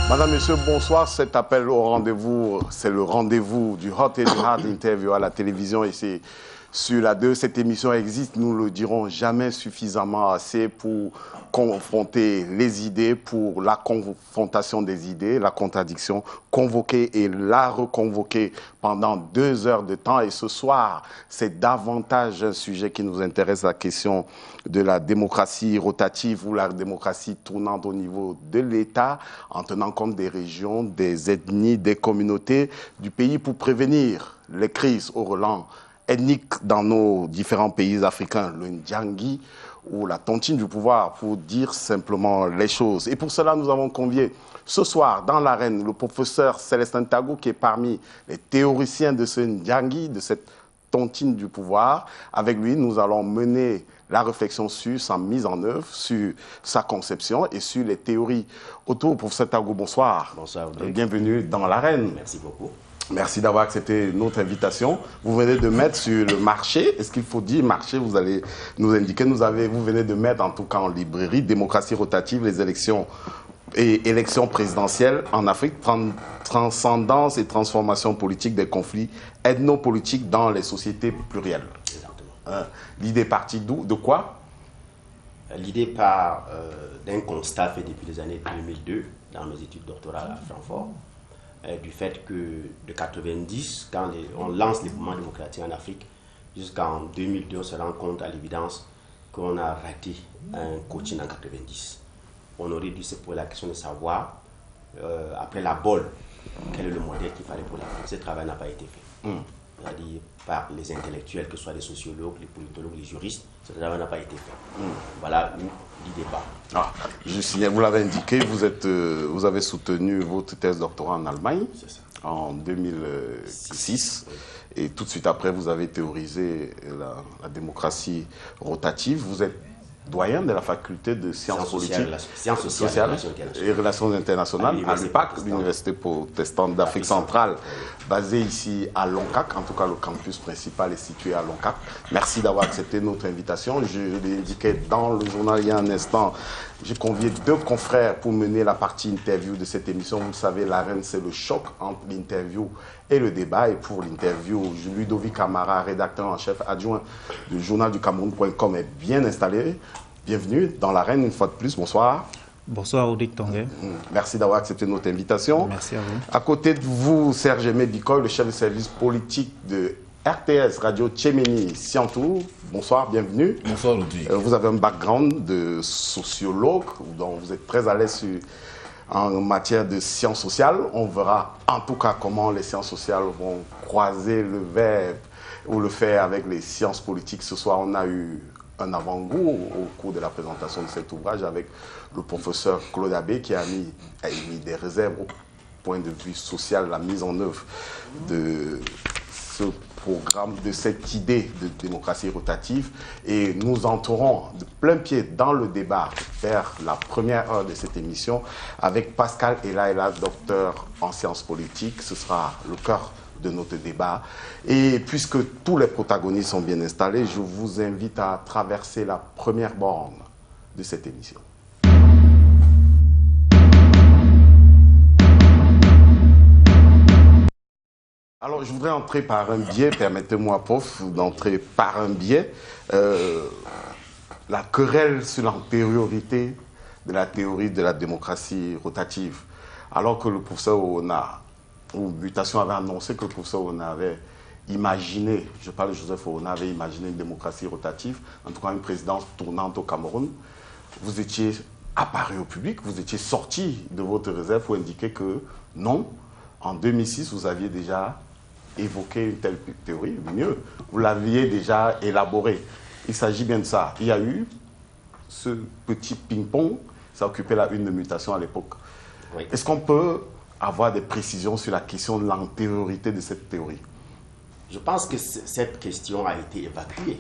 Madame, Monsieur, bonsoir. Cet appel au rendez-vous, c'est le rendez-vous du Hot and Hard Interview à la télévision et c'est sur la 2. Cette émission existe, nous le dirons jamais suffisamment assez pour confronter les idées, pour la confrontation des idées, la contradiction, convoquer et la reconvoquer pendant 2 heures de temps. Et ce soir, c'est davantage un sujet qui nous intéresse, la question de la démocratie rotative ou la démocratie tournante au niveau de l'État, en tenant compte des régions, des ethnies, des communautés du pays pour prévenir les crises au relent ethnique dans nos différents pays africains, le Ndjangi ou la tontine du pouvoir, pour dire simplement les choses. Et pour cela, nous avons convié ce soir dans l'arène le professeur Célestin Tago, qui est parmi les théoriciens de ce Ndjangi, de cette tontine du pouvoir. Avec lui, nous allons mener la réflexion sur sa mise en œuvre, sur sa conception et sur les théories autour. Professeur Tago, bonsoir. Bonsoir. Bienvenue dans l'arène. Merci beaucoup. Merci d'avoir accepté notre invitation. Vous venez de mettre sur le marché, est-ce qu'il faut dire marché, vous allez nous indiquer, vous venez de mettre en tout cas en librairie, démocratie rotative, les élections et élections présidentielles en Afrique, transcendance et transformation politique des conflits ethnopolitiques dans les sociétés plurielles. Exactement. L'idée partie d'où, de quoi? L'idée part d'un constat fait depuis les années 2002 dans mes études doctorales à Francfort, du fait que de 90, quand on lance les mouvements démocratiques en Afrique, jusqu'en 2002, on se rend compte à l'évidence qu'on a raté un coaching en 90. On aurait dû se poser la question de savoir, après la bolle, quel est le modèle qu'il fallait pour l'Afrique. Ce travail n'a pas été fait. C'est-à-dire par les intellectuels, que ce soit les sociologues, les politologues, les juristes, ce travail n'a pas été fait. Voilà où l'idée part. Ah, je signale, vous l'avez indiqué, vous avez soutenu votre thèse doctorat en Allemagne en 2006. Oui. Et tout de suite après, vous avez théorisé la démocratie rotative. Vous êtes doyen de la faculté de sciences politiques, sciences sociales et relations internationales à l'UPAC, l'Université protestante d'Afrique centrale, basée ici à Loncac. En tout cas, le campus principal est situé à Loncac. Merci d'avoir accepté notre invitation. Je l'ai indiqué dans le journal il y a un instant. J'ai convié 2 confrères pour mener la partie interview de cette émission. Vous le savez, l'arène, c'est le choc entre l'interview et le débat. Et pour l'interview, Ludovic Camara, rédacteur en chef adjoint du journal du Cameroun.com, est bien installé. Bienvenue dans l'arène une fois de plus. Bonsoir. Bonsoir, Audric Tonguet. Merci d'avoir accepté notre invitation. Merci à vous. À côté de vous, Serge Aimé Bicol, le chef de service politique de RTS Radio Tchéménie Siantou. Bonsoir, bienvenue. Bonsoir, Audric. Vous avez un background de sociologue, dont vous êtes très à l'aise en matière de sciences sociales. On verra en tout cas comment les sciences sociales vont croiser le verbe ou le faire avec les sciences politiques. Ce soir, on a eu un avant-goût au cours de la présentation de cet ouvrage avec le professeur Claude Abbé qui a mis des réserves au point de vue social, la mise en œuvre de ce programme, de cette idée de démocratie rotative. Et nous entrerons de plein pied dans le débat vers la première heure de cette émission avec Pascal Elaela, docteur en sciences politiques. Ce sera le cœur de notre débat. Et puisque tous les protagonistes sont bien installés, je vous invite à traverser la première borne de cette émission. Alors, je voudrais entrer par un biais, permettez-moi, prof, d'entrer par un biais. La querelle sur l'antériorité de la théorie de la démocratie rotative. Alors que le professeur Oona, ou Mutation avait annoncé que le professeur Oona avait imaginé, je parle de Joseph Oona, avait imaginé une démocratie rotative, en tout cas une présidence tournante au Cameroun. Vous étiez apparu au public, vous étiez sorti de votre réserve pour indiquer que non, en 2006, vous aviez déjà évoqué une telle théorie, mieux, vous l'aviez déjà élaborée. Il s'agit bien de ça. Il y a eu ce petit ping-pong, ça occupait la une de Mutation à l'époque. Oui. Est-ce qu'on peut avoir des précisions sur la question de l'antériorité de cette théorie? Je pense que cette question a été évacuée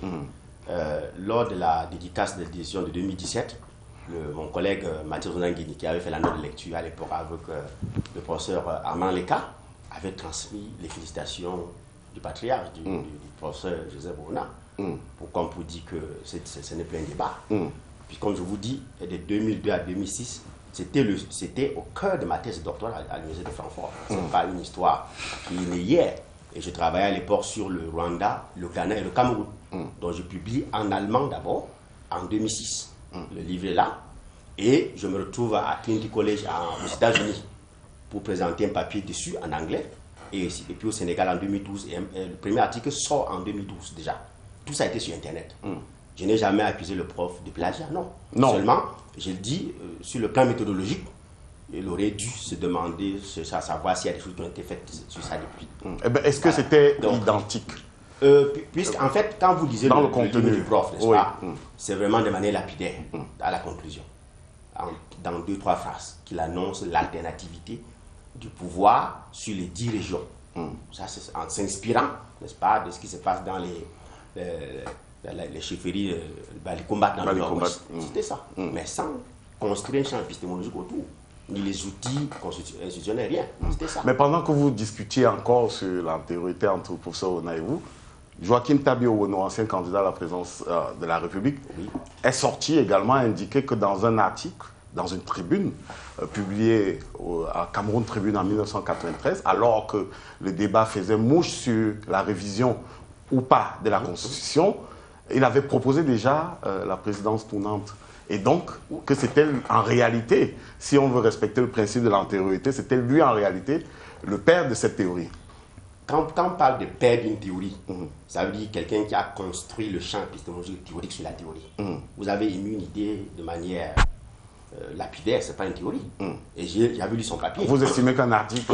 lors de la dédicace de l'édition de 2017. mon collègue Mathieu Zonanguini, qui avait fait la note de lecture à l'époque avec le professeur Armand Leka, avait transmis les félicitations du patriarche, du professeur Joseph Bona, pour dire que ce n'est plus un débat. Puis comme je vous dis, de 2002 à 2006, c'était au cœur de ma thèse doctorale à l'Université de Francfort. Ce n'est pas une histoire qui est née hier. Et je travaillais à l'époque sur le Rwanda, le Ghana et le Cameroun, dont je publie en allemand d'abord, en 2006. Le livre est là. Et je me retrouve à Trinity College aux États-Unis pour présenter un papier dessus en anglais. Et puis au Sénégal en 2012. Et le premier article sort en 2012 déjà. Tout ça a été sur Internet. Je n'ai jamais accusé le prof de plagiat, non. Seulement, je le dis, sur le plan méthodologique, il aurait dû se demander, savoir s'il y a des choses qui ont été faites sur ça depuis. Est-ce que c'était identique? Puisqu'en fait, quand vous lisez le contenu du prof, n'est-ce pas, c'est vraiment de manière lapidaire, à la conclusion. Dans 2-3 phrases, qu'il annonce l'alternativité du pouvoir sur les 10 régions. Ça, c'est en s'inspirant, n'est-ce pas, de ce qui se passe dans les chefferies, les combats dans le Nord-Ouest. C'était ça. Mais sans construire un champ épistémologique autour. Ni les outils institutionnels, rien. C'était ça. Mais pendant que vous discutiez encore sur l'antériorité entre le professeur Ona et vous, Joachim Tabi-Owono, ancien candidat à la présidence de la République, est sorti également indiquer que dans un article, dans une tribune publiée à Cameroun Tribune en 1993, alors que le débat faisait mouche sur la révision ou pas de la Constitution, il avait proposé déjà la présidence tournante. Et donc, que c'était en réalité, si on veut respecter le principe de l'antériorité, c'était lui en réalité le père de cette théorie. Quand on parle de père d'une théorie, ça veut dire quelqu'un qui a construit le champ épistémologique théorique sur la théorie. Vous avez émis une idée de manière lapidaire, ce n'est pas une théorie. Et j'avais lu son papier. Vous estimez qu'un article,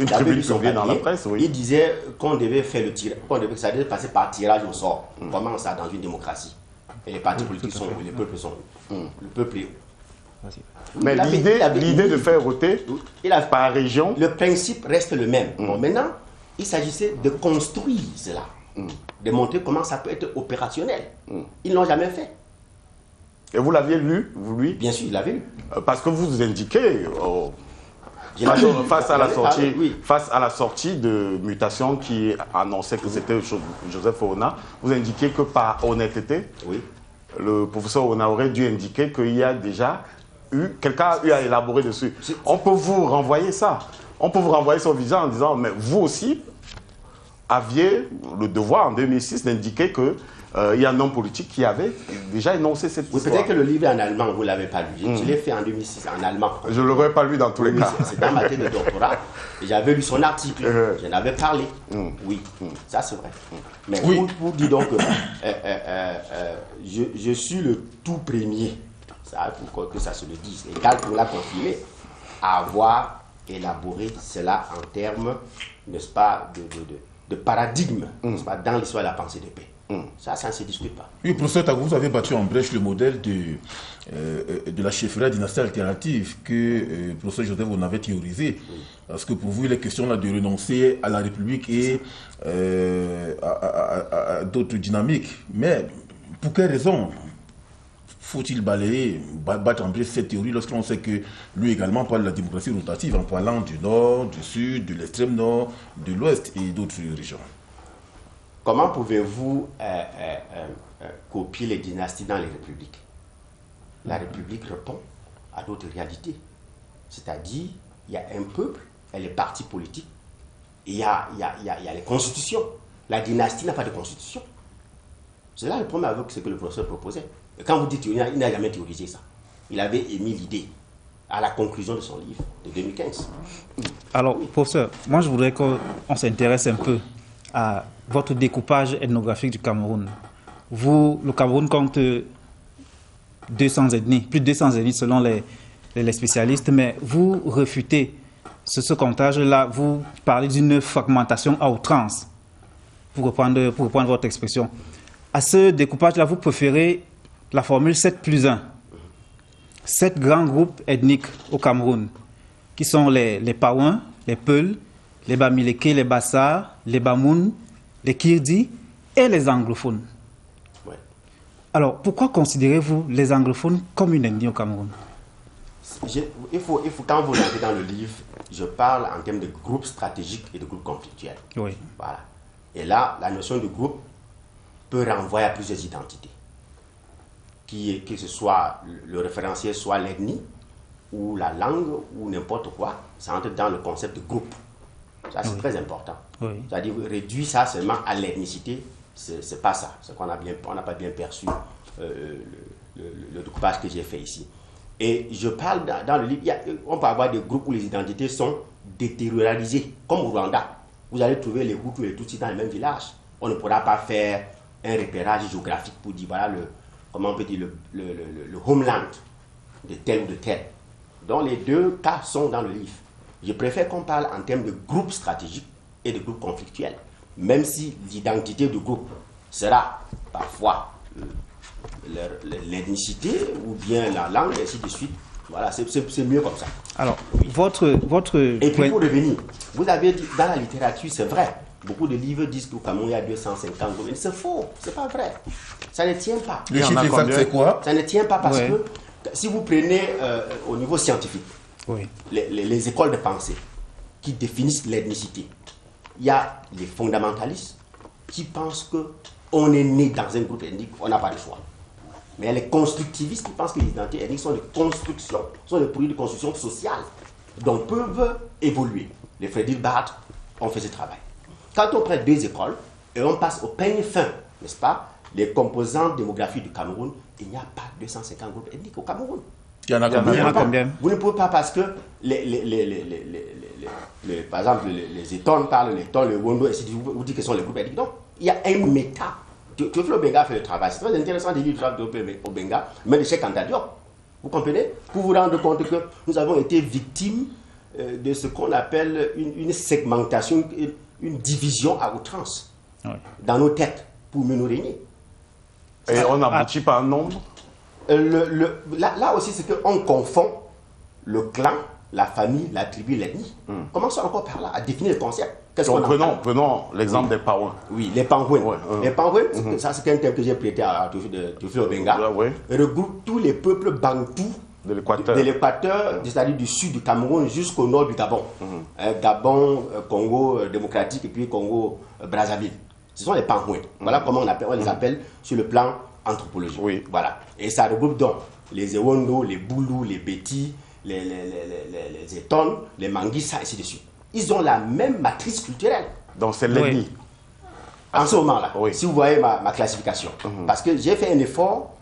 une tribune publiée dans la presse, il disait qu'on devait faire le tirage, ça devait passer par tirage au sort. Comment ça dans une démocratie? Et les partis politiques sont où? Les peuples sont où? Le peuple est où? Mais l'idée de faire voter par région... Le principe reste le même. Bon, maintenant, il s'agissait de construire cela, de montrer comment ça peut être opérationnel. Ils ne l'ont jamais fait. Et vous l'aviez lu, vous, lui? Bien sûr, il l'avait lu. Parce que vous indiquez, face à la sortie de Mutation qui annonçait que c'était Joseph Ona, vous indiquez que par honnêteté, le professeur Ona aurait dû indiquer qu'il y a déjà eu, quelqu'un a eu à élaborer dessus. On peut vous renvoyer ça. On peut vous renvoyer son visage en disant, mais vous aussi aviez le devoir en 2006 d'indiquer que il y a un homme politique qui avait déjà énoncé cette histoire. Peut-être que le livre est en allemand, vous ne l'avez pas lu. Je l'ai fait en 2006 en allemand. Je ne l'aurais pas lu dans tous les cas. C'est dans ma thèse de doctorat. J'avais lu son article, j'en avais parlé. Oui, ça c'est vrai. Mais pour dire donc, je suis le tout premier, ça, pour que ça se le dise, et Gal pour la confirmer, à avoir élaboré cela en termes, n'est-ce pas, de paradigme, n'est-ce pas, dans l'histoire de la pensée de paix. Ça ne se discute pas. Oui, professeur Tago, vous avez battu en brèche le modèle de la chefferie dynastie alternative que le professeur Joseph on avait théorisé. Parce que pour vous, il est question là de renoncer à la République et à d'autres dynamiques. Mais pour quelle raison faut-il battre en brèche cette théorie lorsqu'on sait que lui également parle de la démocratie rotative en parlant du nord, du sud, de l'extrême nord, de l'ouest et d'autres régions? Comment pouvez-vous copier les dynasties dans les républiques? La République répond à d'autres réalités. C'est-à-dire, il y a un peuple, et les partis politiques, et il y a les constitutions. La dynastie n'a pas de constitution. C'est là le problème avec ce que le professeur proposait. Et quand vous dites qu'il n'a jamais théorisé ça, il avait émis l'idée à la conclusion de son livre de 2015. Alors, professeur, moi je voudrais qu'on s'intéresse un peu à votre découpage ethnographique du Cameroun. Le Cameroun compte 200 ethnies, plus de 200 ethnies selon les spécialistes, mais vous refutez ce comptage-là, vous parlez d'une fragmentation à outrance, pour reprendre votre expression. À ce découpage-là, vous préférez la formule 7+1. 7 grands groupes ethniques au Cameroun, qui sont les Paouins, les Peuls, les Bamileke, les Bassars, les Bamoun, les Kirdi et les anglophones. Ouais. Alors, pourquoi considérez-vous les anglophones comme une ethnie au Cameroun? Il faut, quand vous rentrez dans le livre, je parle en termes de groupes stratégiques et de groupes conflictuels. Oui. Voilà. Et là, la notion de groupe peut renvoyer à plusieurs identités. Que ce soit le référentiel, soit l'ethnie, ou la langue, ou n'importe quoi, ça entre dans le concept de groupe. Ça, c'est très important. Oui. C'est-à-dire, réduire ça seulement à l'ethnicité, c'est pas ça. C'est qu'on n'a pas bien perçu le découpage que j'ai fait ici. Et je parle dans le livre, on peut avoir des groupes où les identités sont détérioralisées, comme au Rwanda. Vous allez trouver les Hutus et les Tutsis dans le même village. On ne pourra pas faire un repérage géographique pour dire, voilà, comment on peut dire, le homeland de tel ou de tel. Donc les deux cas sont dans le livre. Je préfère qu'on parle en termes de groupes stratégiques et de groupes conflictuels, même si l'identité du groupe sera parfois l'ethnicité ou bien la langue, et ainsi de suite. Voilà, c'est mieux comme ça. Alors, votre Et puis pour revenir, vous avez dit, dans la littérature, c'est vrai, beaucoup de livres disent qu'au Cameroun, il y a 250 groupes. C'est faux, c'est pas vrai. Ça ne tient pas. Le chiffre exact, c'est quoi? Ça ne tient pas parce que si vous prenez au niveau scientifique, les écoles de pensée qui définissent l'ethnicité, il y a les fondamentalistes qui pensent qu'on est né dans un groupe ethnique, on n'a pas le choix. Mais il y a les constructivistes qui pensent que les identités ethniques sont des constructions, sont des produits de construction sociale, donc peuvent évoluer. Les Frédéric Barthes ont fait ce travail. Quand on prend deux écoles et on passe au peigne fin, n'est-ce pas, les composantes démographiques du Cameroun, il n'y a pas 250 groupes ethniques au Cameroun. Il y en a combien? Vous ne pouvez pas parce que, par exemple, les Étones parlent, les Tons, les Wondo, et si vous dites que ce sont les groupes ethniques. Donc, il y a un méta. Théophile Obenga fait le travail. C'est très intéressant de lire le travail de Théophile Obenga, mais de Cheikh Anta Diop. Vous comprenez? Pour vous rendre compte que nous avons été victimes de ce qu'on appelle une segmentation, une division à outrance dans nos têtes pour mieux nous régner. Et on n'aboutit pas à un nombre? Là aussi, c'est qu'on confond le clan, la famille, la tribu, l'ethnie. Commençons encore par là, à définir le concept. Donc, prenons l'exemple des Pahouins. Oui, les Pahouins. Les Pahouins, ça c'est un terme que j'ai prêté à Théophile Obenga, regroupe tous les peuples bantous de l'Équateur, c'est-à-dire du sud du Cameroun jusqu'au nord du Gabon. Gabon, Congo démocratique et puis Congo Brazzaville. Ce sont les Pahouins. Voilà comment on les appelle sur le plan anthropologique. Oui. Voilà. Et ça regroupe donc les Ewondo, les Boulou, les Beti, les Étones, les Manguissa, et ainsi de suite. Ils ont la même matrice culturelle. Donc c'est l'ethnie. En ce moment-là, si vous voyez ma classification. Parce que j'ai fait un effort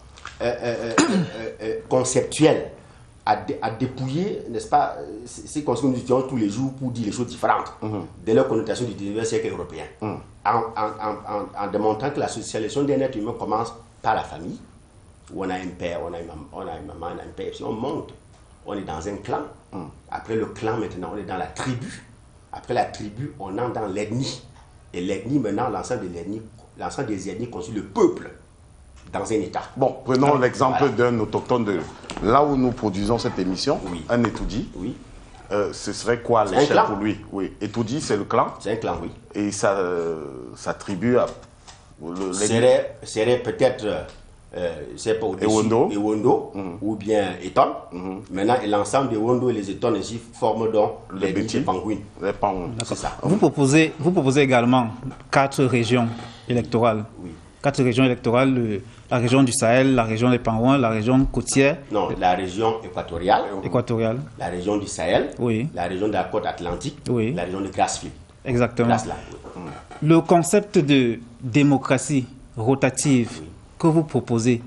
conceptuel à dépouiller, n'est-ce pas, ces concepts que nous utilisons tous les jours pour dire les choses différentes de leur connotation du 19e siècle européen. En démontrant que la socialisation d'un être humain commence par la famille, où on a un père, on a une maman, on a un père, et puis on monte. On est dans un clan. Après le clan, maintenant, on est dans la tribu. Après la tribu, on entre dans l'ethnie. Et l'ethnie, maintenant, l'ensemble des ethnies constitue le peuple dans un État. Bon, prenons l'exemple d'un autochtone de là où nous produisons cette émission, un Etoudi. Oui. Ce serait quoi l'échelle pour lui? Oui. Etoudi, c'est le clan. C'est un clan, oui. Et sa tribu serait peut-être c'est pas Ewondo ou bien Eton. Maintenant, l'ensemble des Ewondo et les Eton ici forment donc les Pangouins. Les Pangouins. C'est ça. Vous proposez également 4 régions électorales. Oui. 4 régions électorales, la région du Sahel, la région des Pangouins, la région côtière. Non, la région équatoriale. La région du Sahel. Oui. La région de la côte atlantique. Oui. La région de Grassfield. Exactement. Le concept de démocratie rotative que vous proposez,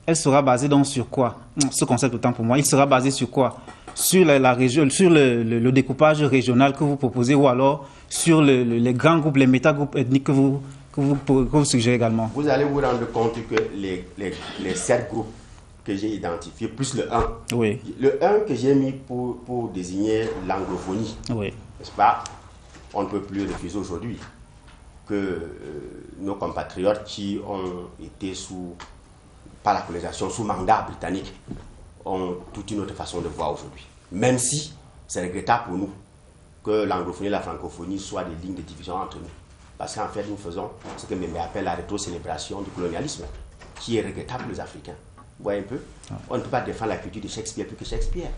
elle sera basée donc sur quoi? Ce concept, autant pour moi, il sera basé sur quoi? Sur la région, sur le découpage régional que vous proposez, ou alors sur les grands groupes, les métagroupes ethniques que vous suggérez également? Vous allez vous rendre compte que les 7 groupes que j'ai identifiés, plus le 1. Oui. Le 1 que j'ai mis pour désigner l'anglophonie, n'est-ce pas? On ne peut plus refuser aujourd'hui que nos compatriotes qui ont été par la colonisation, sous mandat britannique, ont toute une autre façon de voir aujourd'hui. Même si c'est regrettable pour nous que l'anglophonie et la francophonie soient des lignes de division entre nous. Parce qu'en fait, nous faisons ce que Mémé appelle la rétro-célébration du colonialisme. qui est regrettable pour les Africains. Vous voyez un peu? On ne peut pas défendre la culture de Shakespeare plus que Shakespeare.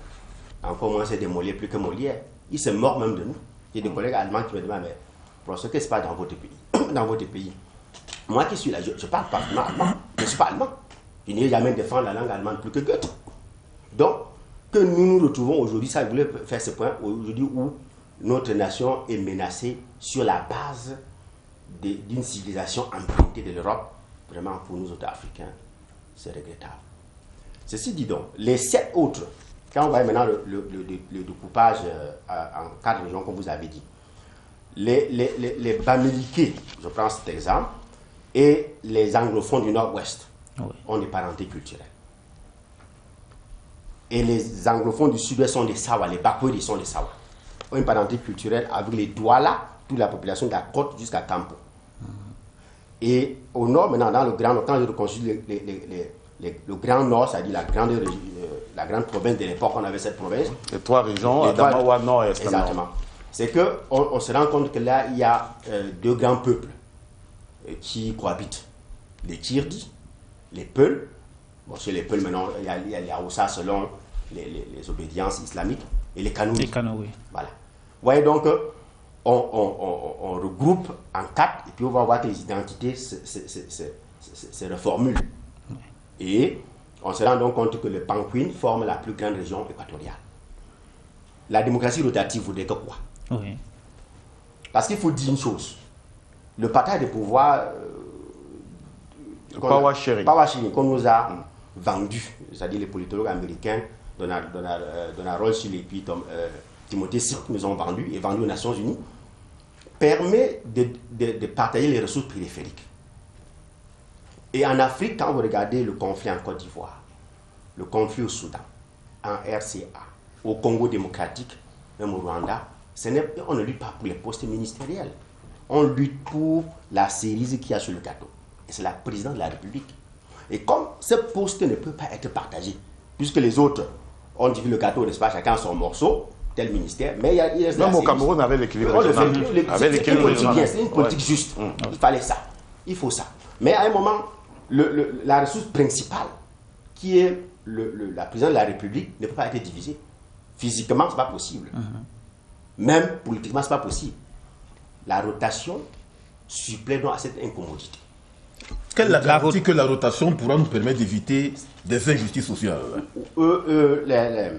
Encore moins c'est de Molière plus que Molière. Ils se mordent même de nous. Il y a des collègues allemands qui me demandent, mais professeur, qu'est-ce qui se passe dans votre pays? Dans votre pays. Moi qui suis là, je parle parfaitement allemand. Je ne suis pas allemand. Je n'ai jamais défendu la langue allemande plus que Goethe. Donc, que nous nous retrouvons aujourd'hui, ça, je voulais faire ce point, aujourd'hui où notre nation est menacée sur la base d'une civilisation empruntée de l'Europe, vraiment pour nous autres Africains, c'est regrettable. Ceci dit donc, les 7 autres, quand on voit maintenant le découpage en 4 régions, comme vous avez dit, les Bamileke, je prends cet exemple, et les anglophones du Nord-Ouest ont des parentés culturelles. Et les anglophones du Sud-Ouest sont des Sawa, les Bakweri sont des Sawa. Ont une parenté culturelle avec les Douala, toute la population de la côte jusqu'à Campo. Et au nord, maintenant, dans le Grand Nord, quand je reconstruis le Grand Nord, c'est-à-dire la grande province de l'époque, on avait cette province. Les 3 régions, Adamawa, Nord et Est. Exactement. C'est qu'on se rend compte que là, il y a 2 grands peuples qui cohabitent. Les Kirdi, les Peuls. Bon, chez les Peuls, maintenant, il y a les Haoussa selon les obédiences islamiques, et les Kanouris. Les Kanouris. Voilà. Vous voyez donc, on regroupe en 4, et puis on va voir que les identités se reformulent. Et on se rend donc compte que le Pankwin forme la plus grande région équatoriale. La démocratie rotative voudrait que quoi? Oui. Parce qu'il faut dire une chose. Le partage de pouvoir... power sharing qu'on nous a vendu, c'est-à-dire les politologues américains, Donald Rumsfeld et puis Timothy Sirk nous ont vendu et vendu aux Nations Unies, permet de partager les ressources périphériques. Et en Afrique, quand vous regardez le conflit en Côte d'Ivoire, le conflit au Soudan, en RCA, au Congo démocratique, même au Rwanda, on ne lutte pas pour les postes ministériels. On lutte pour la cerise qu'il y a sur le gâteau. Et c'est la présidente de la République. Et comme ce poste ne peut pas être partagé, puisque les autres ont divisé le gâteau, n'est-ce pas, chacun son morceau, tel ministère, mais il y a même au Cameroun, avec l'équilibre régional. C'est une politique juste. Il fallait ça. Il faut ça. Mais à un moment, la ressource principale, qui est la présidence de la République, ne peut pas être divisée. Physiquement, ce n'est pas possible. Même politiquement, ce n'est pas possible. La rotation supplée donc à cette incommodité. Quelle est la garantie que la rotation pourra nous permettre d'éviter des injustices sociales? Le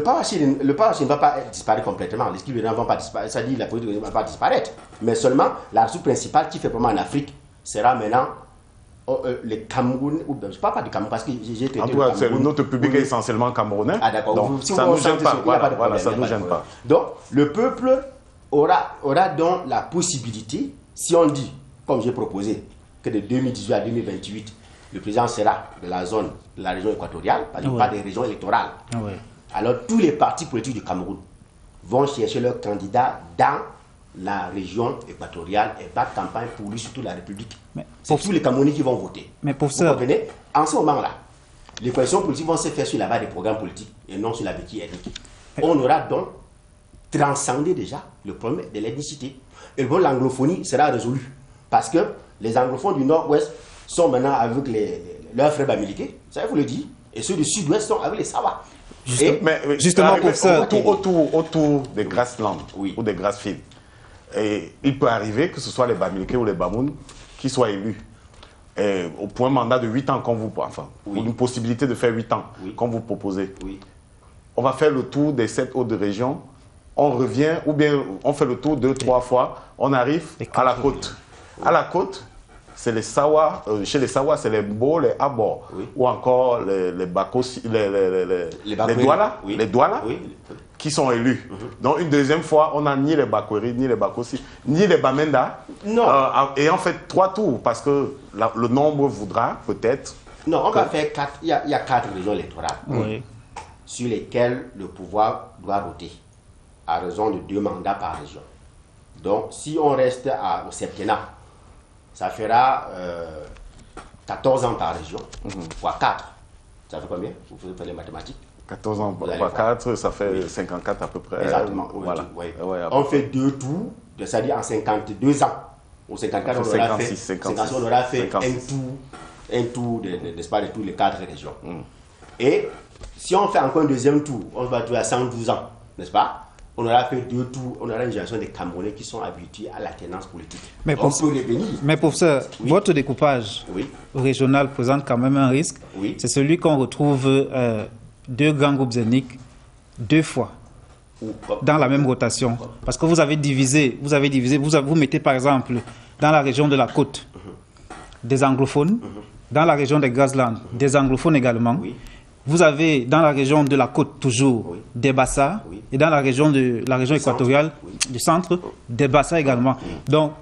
power sharing ne va pas disparaître complètement. Les skills ne vont pas disparaître. Ça dit la politique ne va pas disparaître. Mais seulement la ressource principale qui fait vraiment en Afrique sera maintenant les Cameroun. Je ne parle pas du Cameroun parce que j'ai été. En tout cas, notre public est essentiellement camerounais. Ah d'accord. Donc ça ne nous gêne pas. Voilà, ça ne nous gêne pas. Donc le peuple aura donc la possibilité, si on dit, comme j'ai proposé, que de 2018 à 2028, le président sera de la zone, de la région équatoriale, pas des régions électorales. Alors tous les partis politiques du Cameroun vont chercher leurs candidats dans la région équatoriale et battre campagne pour lui, surtout la République. C'est tous les Camerounais qui vont voter. Mais pour ça, vous comprenez? En ce moment-là, les coalitions politiques vont se faire sur la base des programmes politiques et non sur la béquille ethnique. On aura donc transcendé déjà le problème de l'ethnicité. Et bon, l'anglophonie sera résolue. Parce que les anglophones du Nord-Ouest sont maintenant avec leurs frères Bamileke, ça je vous le dis, et ceux du Sud-Ouest sont avec les Sawa. Justement pour ça, autour des grasslands ou des grassfields, et il peut arriver que ce soit les Bamileke ou les Bamoun qui soient élus. Au point mandat de 8 ans qu'on vous... Enfin, une possibilité de faire 8 ans qu'on vous proposez. On va faire le tour des 7 autres régions, on revient, ou bien on fait le tour 2-3 fois, on arrive à la côte. À la côte, c'est les Sawa, chez les Sawa, c'est les Mbo, les Abo, ou encore les Bakossi, les Douala, qui sont élus. Donc une deuxième fois, on n'a ni les Bakweri, ni les Bakossi, ni les Bamenda. Et en fait 3 tours, parce que le nombre voudra peut-être... Non, on va faire 4, il y a 4 régions électorales sur lesquelles le pouvoir doit roter, à raison de 2 mandats par région. Donc si on reste au septennat, ça fera 14 ans par région, fois 4. Ça fait combien? Vous pouvez faire les mathématiques. 14 ans fois 4, ça fait 54 à peu près. Exactement. Voilà. On fait 2 tours, c'est-à-dire en 52 ans. Au 54, on aura fait 1 tour un tour, n'est-ce pas, de tous les 4 régions. Et si on fait encore un deuxième tour, on va trouver à 112 ans, n'est-ce pas? On aura fait 2 tours, on aura une génération de Camerounais qui sont habitués à l'alternance politique. Mais professeur, votre découpage régional présente quand même un risque. C'est celui qu'on retrouve 2 grands groupes ethniques 2 fois dans la même rotation. Parce que vous avez divisé, vous mettez par exemple dans la région de la côte des anglophones, dans la région des Grasslands des anglophones également. Vous avez dans la région de la côte toujours des Bassa et dans la région équatoriale du centre des Bassa également. Donc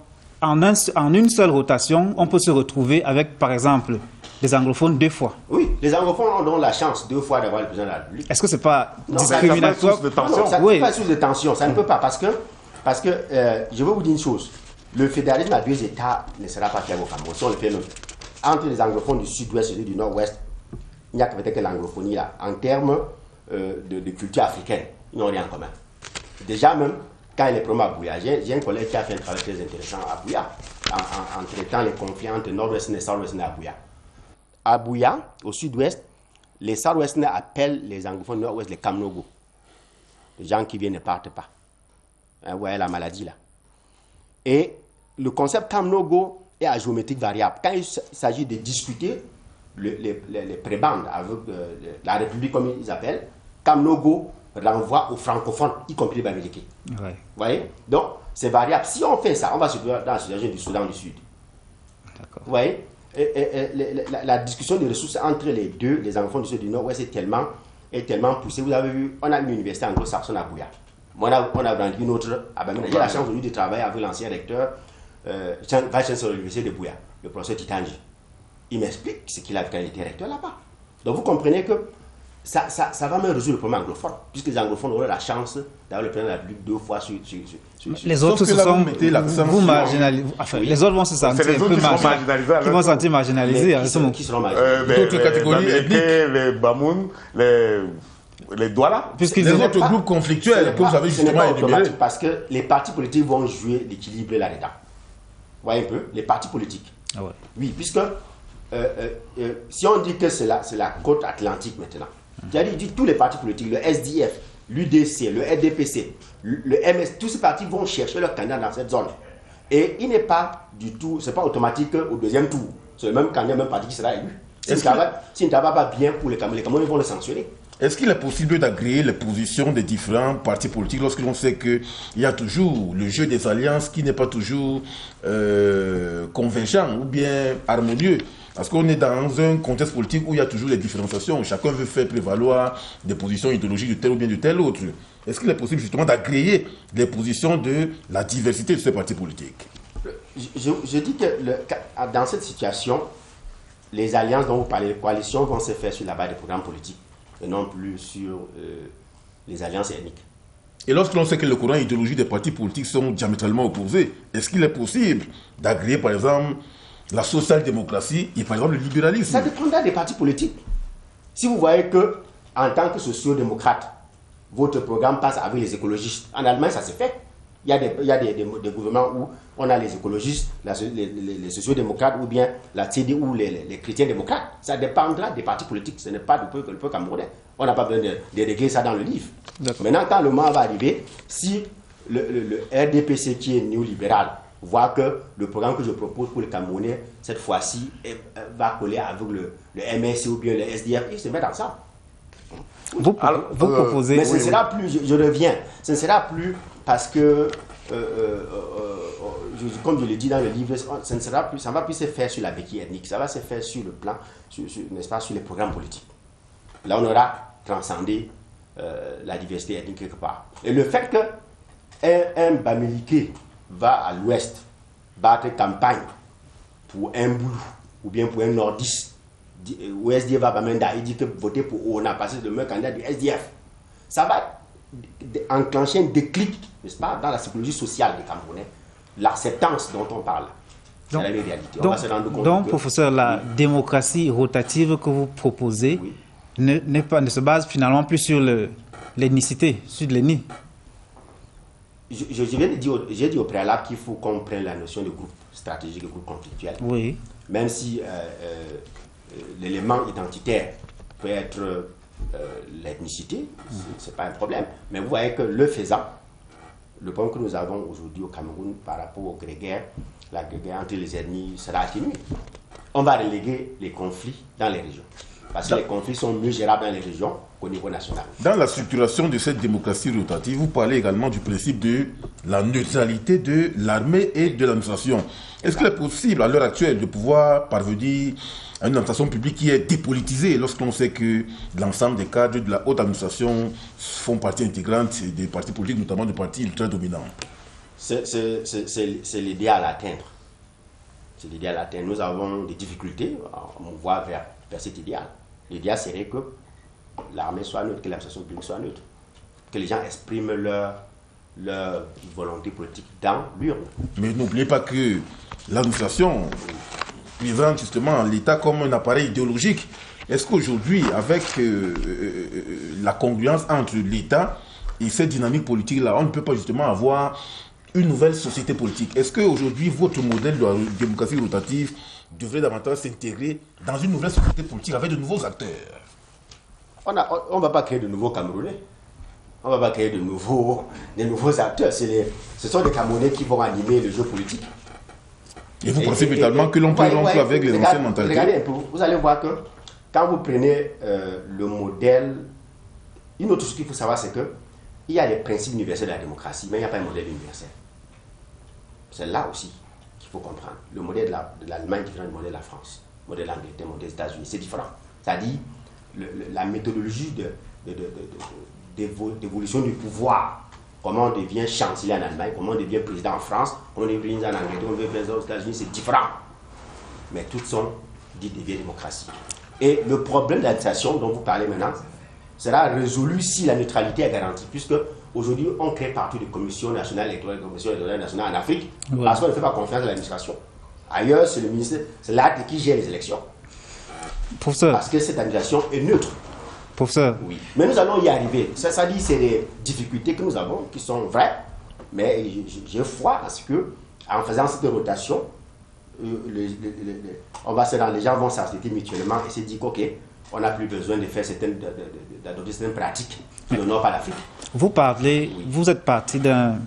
en une seule rotation, on peut se retrouver avec par exemple des anglophones 2 fois. Oui, les anglophones ont donc la chance 2 fois d'avoir le président de la République. Est-ce que c'est pas discriminatoire? Ça ne peut pas être source de tension, ça ne peut pas parce que je veux vous dire une chose, le fédéralisme à 2 États ne sera pas fiable au Cameroun. Si on le fait entre les anglophones du sud-ouest et du nord-ouest, il n'y a peut-être que l'anglophonie là. En termes de culture africaine, ils n'ont rien en commun. Déjà même, quand il est promu à Bouya, j'ai un collègue qui a fait un travail très intéressant à Bouya, en traitant les conflits entre nord-ouest et south-ouest à Bouya. À Bouya, au sud-ouest, les south-ouest appellent les anglophones nord-ouest les Kamnogo. Les gens qui viennent ne partent pas. Vous voyez la maladie là. Et le concept Kamnogo est à géométrique variable. Quand il s'agit de discuter les prébendes avec la République, comme ils appellent, Kamnogo renvoie aux francophones, y compris les Bamileke. Vous voyez? Donc, c'est variable. Si on fait ça, on va se trouver dans la situation du Soudan du Sud. Vous voyez? La discussion des ressources entre les deux, les anglophones du Sud et du Nord-Ouest, est tellement poussée. Vous avez vu, on a une université anglo-saxonne à Bouya. On a vendu une autre à Bamina. J'ai la chance aujourd'hui de travailler avec l'ancien recteur, vice-chancellor de l'université de Bouya, le professeur Titanji. Il m'explique ce qu'il a quand il était recteur là-bas. Donc vous comprenez que ça va même résoudre le problème anglophone, puisque les anglophones auraient la chance d'avoir le président de la République 2 fois sur les autres se sont marginalisés. Enfin, les autres vont se sentir un peu marginalisés. Ils vont se sentir marginalisés. Qui seront marginalisés? D'autres catégories ethniques, les Bamoun, les Douala. Les autres groupes conflictuels que vous avez justement énumérés. Parce que les partis politiques vont jouer l'équilibre là-dedans. Vous voyez un peu? Les partis politiques. Oui, puisque si on dit que c'est la côte atlantique maintenant, c'est-à-dire tous les partis politiques, le SDF, l'UDC, le RDPC, le MS, tous ces partis vont chercher leur candidat dans cette zone. Et il n'est pas du tout, c'est pas automatique au deuxième tour. C'est le même candidat, le même parti qui sera élu. S'il ne travaille pas bien pour les Camerounais, vont le sanctionner. Est-ce qu'il est possible d'agréer les positions des différents partis politiques lorsque l'on sait qu'il y a toujours le jeu des alliances qui n'est pas toujours convergent ou bien harmonieux? Parce qu'on est dans un contexte politique où il y a toujours des différenciations, où chacun veut faire prévaloir des positions idéologiques de tel ou bien de tel autre. Est-ce qu'il est possible justement d'agréer les positions de la diversité de ces partis politiques? Je dis que dans cette situation, les alliances dont vous parlez, les coalitions vont se faire sur la base des programmes politiques et non plus sur les alliances ethniques. Et lorsque l'on sait que le courant idéologique des partis politiques sont diamétralement opposés, est-ce qu'il est possible d'agréer par exemple la social-démocratie et par exemple le libéralisme? Ça dépendra des partis politiques. Si vous voyez que, en tant que social-démocrate, votre programme passe avec les écologistes, en Allemagne ça se fait. Il y a des gouvernements où on a les écologistes, les sociaux-démocrates ou bien la CDU ou les chrétiens-démocrates. Ça dépendra des partis politiques, ce n'est pas du peuple camerounais. On n'a pas besoin de régler ça dans le livre. Maintenant, quand le moment va arriver, si le RDPC qui est néolibéral voit que le programme que je propose pour les Camerounais, cette fois-ci, va coller avec le MSC ou bien le SDF, ils se mettent ensemble. Vous proposez... Mais ce ne sera plus, je reviens, ce ne sera plus parce que, comme je l'ai dit dans le livre, ça ne va plus se faire sur la béquille ethnique, ça va se faire sur le plan, n'est-ce pas, sur les programmes politiques. Là, on aura transcendé la diversité ethnique quelque part. Et le fait qu'un Bamileke va à l'ouest battre campagne pour un Boulou ou bien pour un nordiste, au SDF va Bamenda, il dit que voter pour ONA parce que c'est le meilleur candidat du SDF. Ça va enclencher un déclic, n'est-ce pas, dans la psychologie sociale des Camerounais, l'acceptance dont on parle. C'est la réalité. Donc, professeur, la démocratie rotative que vous proposez ne se base finalement plus sur l'ethnicité, sur l'ethnie. j'ai dit au préalable qu'il faut qu'on prenne la notion de groupe stratégique et groupe conflictuel. Oui. Même si l'élément identitaire peut être l'ethnicité, c'est pas un problème. Mais vous voyez que le faisant, le problème que nous avons aujourd'hui au Cameroun par rapport au grégaire, la grégaire entre les ethnies sera atténuée. On va reléguer les conflits dans les régions. Parce que les conflits sont mieux gérables dans les régions qu'au niveau national. Dans la structuration de cette démocratie rotative, vous parlez également du principe de la neutralité de l'armée et de l'administration. Est-ce qu'il est possible à l'heure actuelle de pouvoir parvenir à une administration publique qui est dépolitisée lorsqu'on sait que l'ensemble des cadres de la haute administration font partie intégrante des partis politiques, notamment des partis ultra dominants? C'est l'idéal à atteindre. C'est l'idéal à atteindre. Nous avons des difficultés à mouvoir vers cet idéal. L'idéal serait que l'armée soit neutre, que l'administration publique soit neutre, que les gens expriment leur volonté politique dans l'urne. Mais n'oubliez pas que l'administration présente justement l'État comme un appareil idéologique. Est-ce qu'aujourd'hui, avec la congruence entre l'État et cette dynamique politique-là, on ne peut pas justement avoir une nouvelle société politique? Est-ce qu'aujourd'hui, votre modèle de démocratie rotative devrait davantage s'intégrer dans une nouvelle société politique avec de nouveaux acteurs? On ne va pas créer de nouveaux Camerounais. On ne va pas créer de nouveaux acteurs. Ce sont des Camerounais qui vont animer le jeu politique. Et vous pensez véritablement que l'on peut rompre avec les anciennes mentalités? Regardez un peu, vous allez voir que quand vous prenez le modèle, une autre chose qu'il faut savoir, c'est qu'il y a les principes universels de la démocratie, mais il n'y a pas un modèle universel. C'est là aussi qu'il faut comprendre. Le modèle de l'Allemagne est différent du modèle de la France, le modèle de l'Angleterre, le modèle des États-Unis, c'est différent. C'est-à-dire la méthodologie d'évolution du pouvoir, comment on devient chancelier en Allemagne, comment on devient président en France, comment on devient président en Angleterre, comment on devient président aux États-Unis, c'est différent. Mais toutes sont dites des vieilles démocraties. Et le problème de l'administration dont vous parlez maintenant sera résolu si la neutralité est garantie, puisque aujourd'hui on crée partout des commissions nationales électorales, des commissions électorales nationales en Afrique, parce qu'on ne fait pas confiance à l'administration. Ailleurs, c'est le ministère, c'est l'AD qui gère les élections. Professeur. Parce que cette administration est neutre. Professeur. Oui. Mais nous allons y arriver. Ça dit, c'est des difficultés que nous avons qui sont vraies. Mais j'ai foi à ce que, en faisant cette rotation, les gens vont s'accepter mutuellement et se dire qu'ok, on n'a plus besoin de faire d'adopter certaines pratiques qui n'honorent pas l'Afrique. Vous parlez, vous êtes parti d'un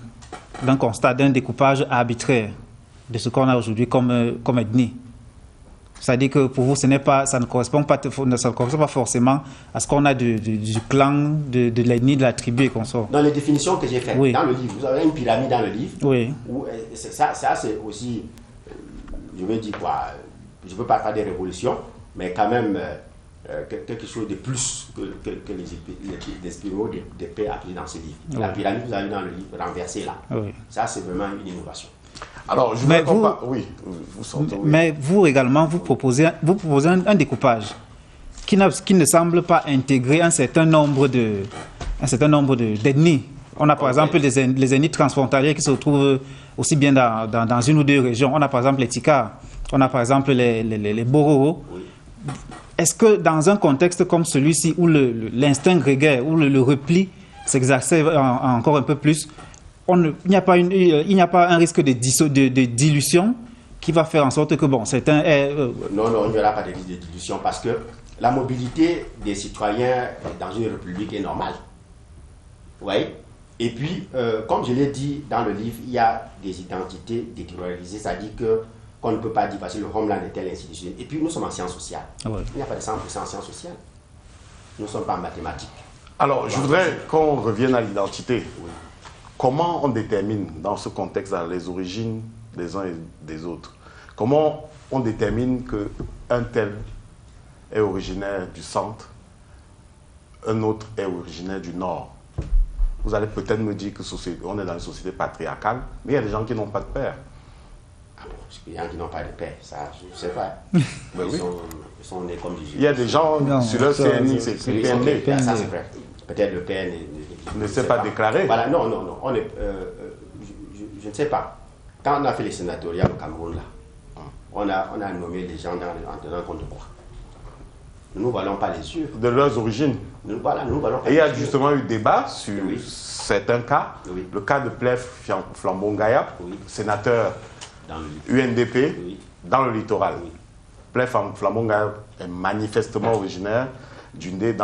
constat, d'un découpage arbitraire de ce qu'on a aujourd'hui comme ethnie. C'est-à-dire que pour vous, ça ne correspond pas forcément à ce qu'on a du clan, de l'ethnie, de la tribu et qu'on sort. Dans les définitions que j'ai faites, dans le livre, vous avez une pyramide dans le livre. Oui. Où, ça c'est aussi, je veux dire quoi, je ne veux pas faire des révolutions, mais quand même quelque chose de plus que les spiraux de paix appelés dans ce livre. Oui. La pyramide que vous avez dans le livre, renversée là. Oui. Ça, c'est vraiment une innovation. Alors, je voudrais oui, vous sentez, oui. Mais vous également, vous proposez un découpage qui ne semble pas intégrer un certain nombre d'ethnies. On a par exemple les ethnies transfrontalières qui se retrouvent aussi bien dans une ou deux régions. On a par exemple les Tikars, on a par exemple les Bororo. Oui. Est-ce que dans un contexte comme celui-ci où l'instinct grégaire, où le repli s'exacerbe encore un peu plus, il n'y a pas un risque de dilution qui va faire en sorte que, bon, c'est un... Non, il n'y aura pas de risque de dilution parce que la mobilité des citoyens dans une république est normale. Vous voyez? Et puis, comme je l'ai dit dans le livre, il y a des identités déterritorialisées, c'est-à-dire qu'on ne peut pas dire parce que le homeland est tel institution. Et puis, nous sommes en sciences sociales. Ouais. Il n'y a pas de 100% en sciences sociales. Nous ne sommes pas en mathématiques. Alors, je voudrais qu'on revienne à l'identité. Oui. Comment on détermine dans ce contexte les origines des uns et des autres? Comment on détermine qu'un tel est originaire du centre, un autre est originaire du nord? Vous allez peut-être me dire qu'on est dans une société patriarcale, mais il y a des gens qui n'ont pas de père. Ah bon, il y a des gens qui n'ont pas de père, ça je ne sais pas. Ben ils sont nés comme du Il y a des gens sur leur CNI, c'est PND. Ça c'est vrai. Peut-être le père ne s'est pas déclaré. Voilà, non. Je ne sais pas. Quand on a fait les sénatoriales au Cameroun, là, on a nommé les gens en tenant compte de quoi? Nous ne voilons pas les yeux. de leurs origines. Nous voilons pas Et il y a les yeux. justement eu débat sur Oui. certains cas. Oui. Le cas de Plef Flambon-Gaya, Oui. sénateur Dans le UNDP, Oui. dans le littoral. Oui. Plef Flambon-Gaya est manifestement originaire d'Undé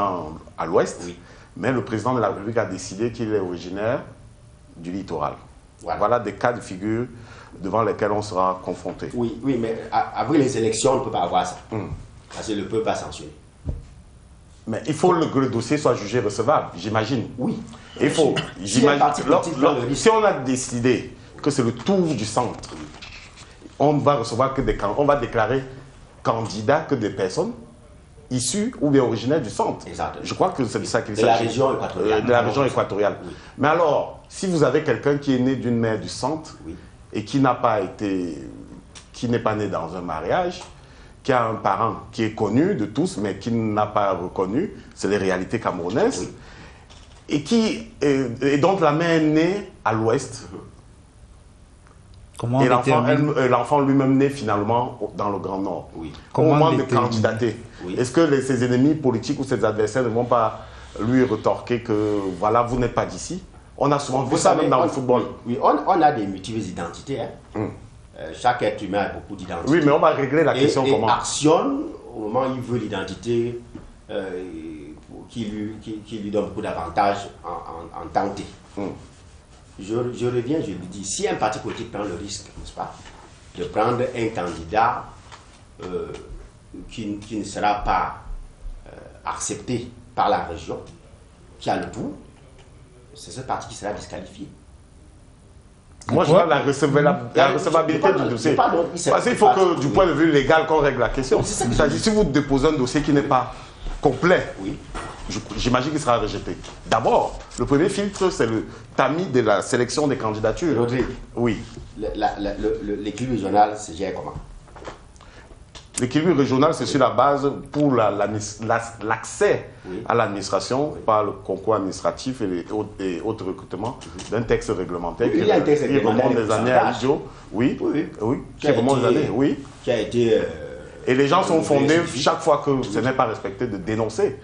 à l'ouest, Oui. mais le président de la République a décidé qu'il est originaire du littoral. Voilà. Voilà des cas de figure devant lesquels on sera confronté. Oui, mais après les élections, on ne peut pas avoir ça. Parce que le peuple va sanctionner. Mais il faut que le dossier soit jugé recevable, j'imagine. Oui. Il faut, Si un parti politique prend le risque. si on a décidé que c'est le tour du centre, on va recevoir que on va déclarer candidats que des personnes issues ou bien originaires du centre. Exactement. Je crois que c'est de ça qu'il De s'agit. la région équatoriale. De la région équatoriale. Oui. Mais alors, si vous avez quelqu'un qui est né d'une mère du centre Oui. et qui n'a pas été, qui n'est pas né dans un mariage, qui a un parent qui est connu de tous, mais qui n'a pas reconnu, c'est les réalités camerounaises, Oui. et dont la mère est née à l'ouest, Comment et on détermine l'enfant lui-même né finalement dans le Grand Nord. Oui. Au Comment moment de déterminer? candidater, Oui. est-ce que ses ennemis politiques ou ses adversaires ne vont pas lui retorquer que voilà, vous n'êtes pas d'ici? On a souvent vu Vous ça savez, même dans le football. Oui, on a des multiples identités. Hein. Chaque être humain a beaucoup d'identités. Oui, mais on va régler la question et comment? actionne au moment où il veut l'identité qui lui donne beaucoup d'avantages en tenter. Je reviens, je lui dis, si un parti politique prend le risque, n'est-ce pas, de prendre un candidat qui ne sera pas accepté par la région, qui a le tout, c'est ce parti qui sera disqualifié. Moi, je Pourquoi? parle de la recevabilité du dossier. Parce qu'il faut que, du point de vue légal, qu'on règle la question. Oui, c'est ça que je C'est-à-dire, dis. si vous déposez un dossier qui n'est pas complet, Oui. j'imagine qu'il sera rejeté. D'abord, le premier filtre, c'est le tamis de la sélection des candidatures. Rodrigue, Oui. l'équilibre régional se gère comment? L'équilibre régional, c'est sur la base pour l'accès Oui. à l'administration par le concours administratif et autres recrutements d'un texte réglementaire Oui, il y a un texte qui réglementaire remonte de des années à pourcentage. Idio. Oui, Oui, oui, Qui qui a remonte des été- années, oui. Qui a été... Et les gens sont fondés, suffit. chaque fois que ce n'est pas respecté, de dénoncer.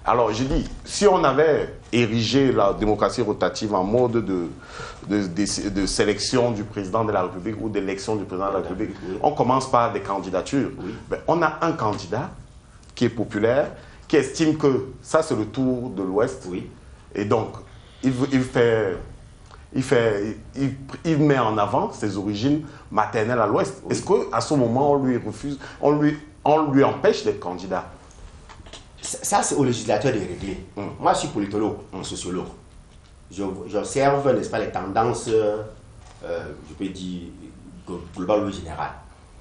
Alors, je dis, si on avait érigé la démocratie rotative en mode de sélection du président de la République ou d'élection du président de la République, Oui. on commence par des candidatures. Oui. Ben, on a un candidat qui est populaire, qui estime que ça, c'est le tour de l'Ouest. Oui. Et donc, il met en avant ses origines maternelles à l'Ouest. Oui. Est-ce qu'à ce moment, on lui refuse, on lui empêche d'être candidat? Ça, c'est au législateur de régler. Moi, je suis politologue, sociologue. J'observe, n'est-ce pas, les tendances, je peux dire, globales ou générales.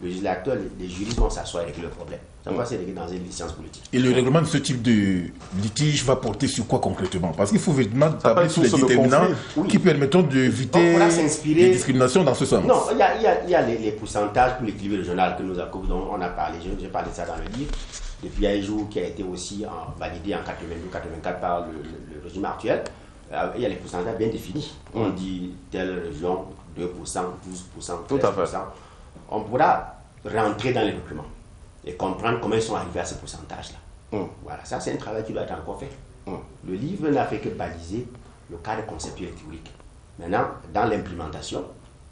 Le législateur, les juristes vont s'asseoir et régler le problème. Ça va se régler dans une licence politique. Et le règlement de ce type de litige va porter sur quoi concrètement? Parce qu'il faut maintenant peut tabler être sur les source de déterminants conflit. Oui. qui permettront On d'éviter pourra s'inspirer- les discriminations dans ce sens. Non, il y a les pourcentages pour l'équilibre régional dont on a parlé. J'ai parlé de ça dans le livre. Depuis il y a un jour qui a été aussi validé en 82-84 par le régime actuel. Il y a les pourcentages bien définis. On dit telle région, 2%, 12%, 13%. Tout à fait. On pourra rentrer dans les documents et comprendre comment ils sont arrivés à ce pourcentage-là. Voilà, ça c'est un travail qui doit être encore fait. Le livre n'a fait que baliser le cadre conceptuel et théorique. Maintenant, dans l'implémentation,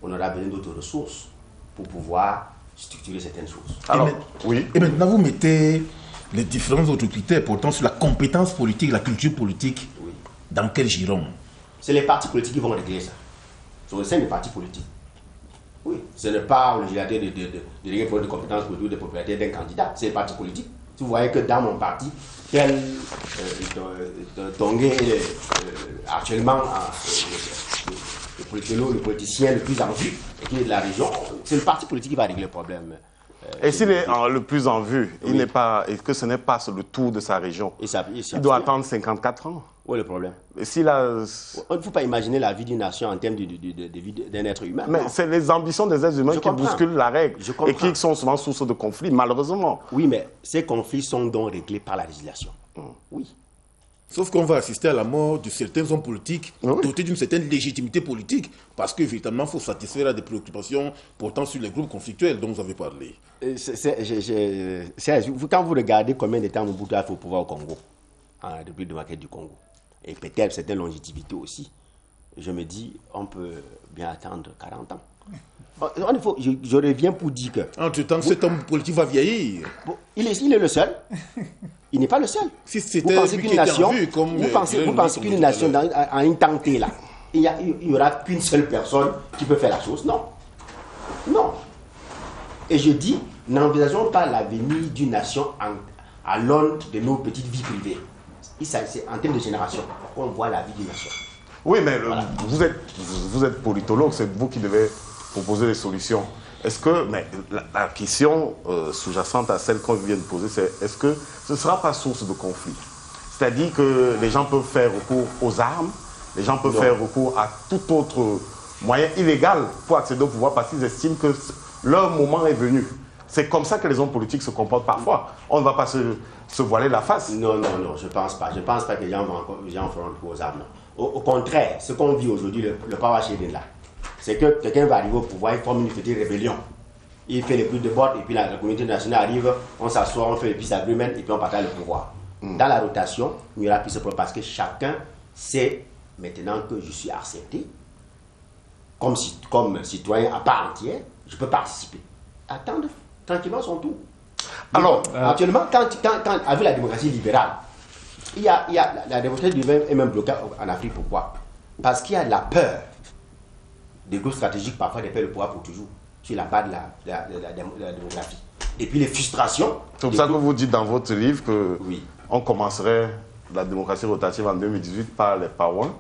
on aura besoin d'autres ressources pour pouvoir structurer certaines choses. Alors, mais- oui. Et maintenant, vous mettez les différents autres critères portant sur la compétence politique, la culture politique, Oui. dans quel giron? C'est les partis politiques qui vont régler ça. C'est au sein des partis politiques. Oui, ce n'est pas au législateur de régler pour de compétences politiques de popularité d'un candidat, c'est les partis politiques. Si vous voyez que dans mon parti, tel Tongué est actuellement le politicien le plus en vue et qui est de la région, c'est le parti politique qui va régler le problème. Et s'il est le plus en vue, Oui. et que ce n'est pas le tour de sa région, Et ça, il doit attendre 54 ans. Où est le problème? Et s'il a... On ne peut pas imaginer la vie d'une nation en termes de vie d'un être humain. Mais non. c'est les ambitions des êtres humains Je qui comprends. bousculent la règle Je et comprends. qui sont souvent source de conflits, malheureusement. Oui, mais ces conflits sont donc réglés par la législation. Oui. Sauf qu'on va assister à la mort de certains hommes politiques dotés d'une certaine légitimité politique, parce que véritablement, il faut satisfaire à des préoccupations portant sur les groupes conflictuels dont vous avez parlé. Quand vous regardez combien de temps Mobutu a fait au pouvoir au Congo, en République démocratique du Congo, et peut-être certaines longévité aussi, je me dis, on peut bien attendre 40 ans. Je reviens pour dire que... Entre-temps, cet homme politique va vieillir. Il est le seul. Il n'est pas le seul. Si vous pensez qu'une nation, qu'une nation en une tentée là, il n'y aura qu'une seule personne qui peut faire la chose? Non. Non. Et je dis, n'envisageons pas l'avenir d'une nation à l'aune de nos petites vies privées. C'est en termes de génération qu'on voit la vie d'une nation. Oui, mais voilà. Vous êtes politologue, c'est vous qui devez proposer des solutions. Est-ce que, mais la question sous-jacente à celle qu'on vient de poser, c'est est-ce que ce ne sera pas source de conflit? C'est-à-dire que les gens peuvent faire recours aux armes, les gens peuvent faire recours à tout autre moyen illégal pour accéder au pouvoir parce qu'ils estiment que leur moment est venu. C'est comme ça que les hommes politiques se comportent parfois. On ne va pas se voiler la face. Non, je ne pense pas. Je ne pense pas que les gens feront recours aux armes. Au contraire, ce qu'on vit aujourd'hui, le power sharing là, c'est que quelqu'un va arriver au pouvoir, il forme une petite rébellion. Il fait les bruits de bottes, et puis la communauté nationale arrive, on s'assoit, on fait le peace agreement, et puis on partage le pouvoir. Dans la rotation, il n'y aura plus ce problème, parce que chacun sait maintenant que je suis accepté, comme citoyen à part entière, je peux participer. Attendre tranquillement son tour. Alors, actuellement, avec la démocratie libérale, la démocratie libérale est même bloquée en Afrique. Pourquoi? Parce qu'il y a de la peur des groupes stratégiques, parfois de perdre le pouvoir pour toujours, sur la base de la démographie. Et puis les frustrations. C'est pour ça que vous dites dans votre livre que on commencerait la démocratie rotative en 2018 par les Pawins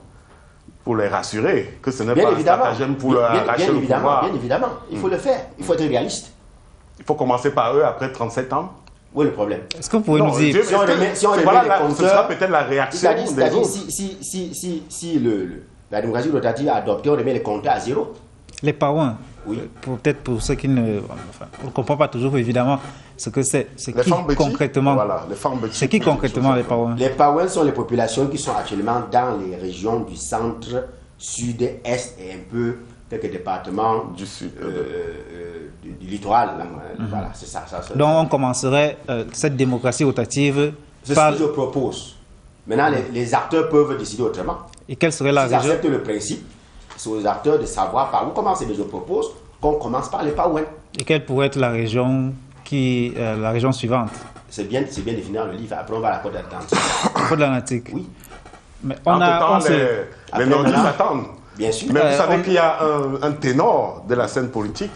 pour les rassurer que ce n'est pas un stratagème pour leur arracher le pouvoir. Bien évidemment, il faut le faire, il faut être réaliste. Il faut commencer par eux après 37 ans. Où est le problème? Est-ce que vous pouvez nous dire... Si on remet les compteurs, ce sera peut-être la réaction des autres. Si la démocratie rotative a adopté, on remet les compteurs à zéro. Les Pawins, oui. Peut-être pour ceux qui ne... Enfin, on ne comprend pas toujours évidemment ce que c'est. C'est qui concrètement? Voilà, les femmes c'est qui concrètement les Pawins? Les Pawins sont les populations qui sont actuellement dans les régions du centre, sud, est et un peu quelques départements du sud, du littoral. Là. Voilà, c'est ça. Donc on commencerait cette démocratie rotative par... ce que je propose. Maintenant, les acteurs peuvent décider autrement. Et quelle serait la région? Ils acceptent le principe. C'est aux acteurs de savoir par où commencer. Mais je propose qu'on commence par les Pawins. Et quelle pourrait être la région suivante? C'est bien défini dans le livre. Après, on va à la côte atlantique. La côte atlantique? Oui. Mais les nordistes attendent. Bien sûr. Mais vous savez qu'il y a un ténor de la scène politique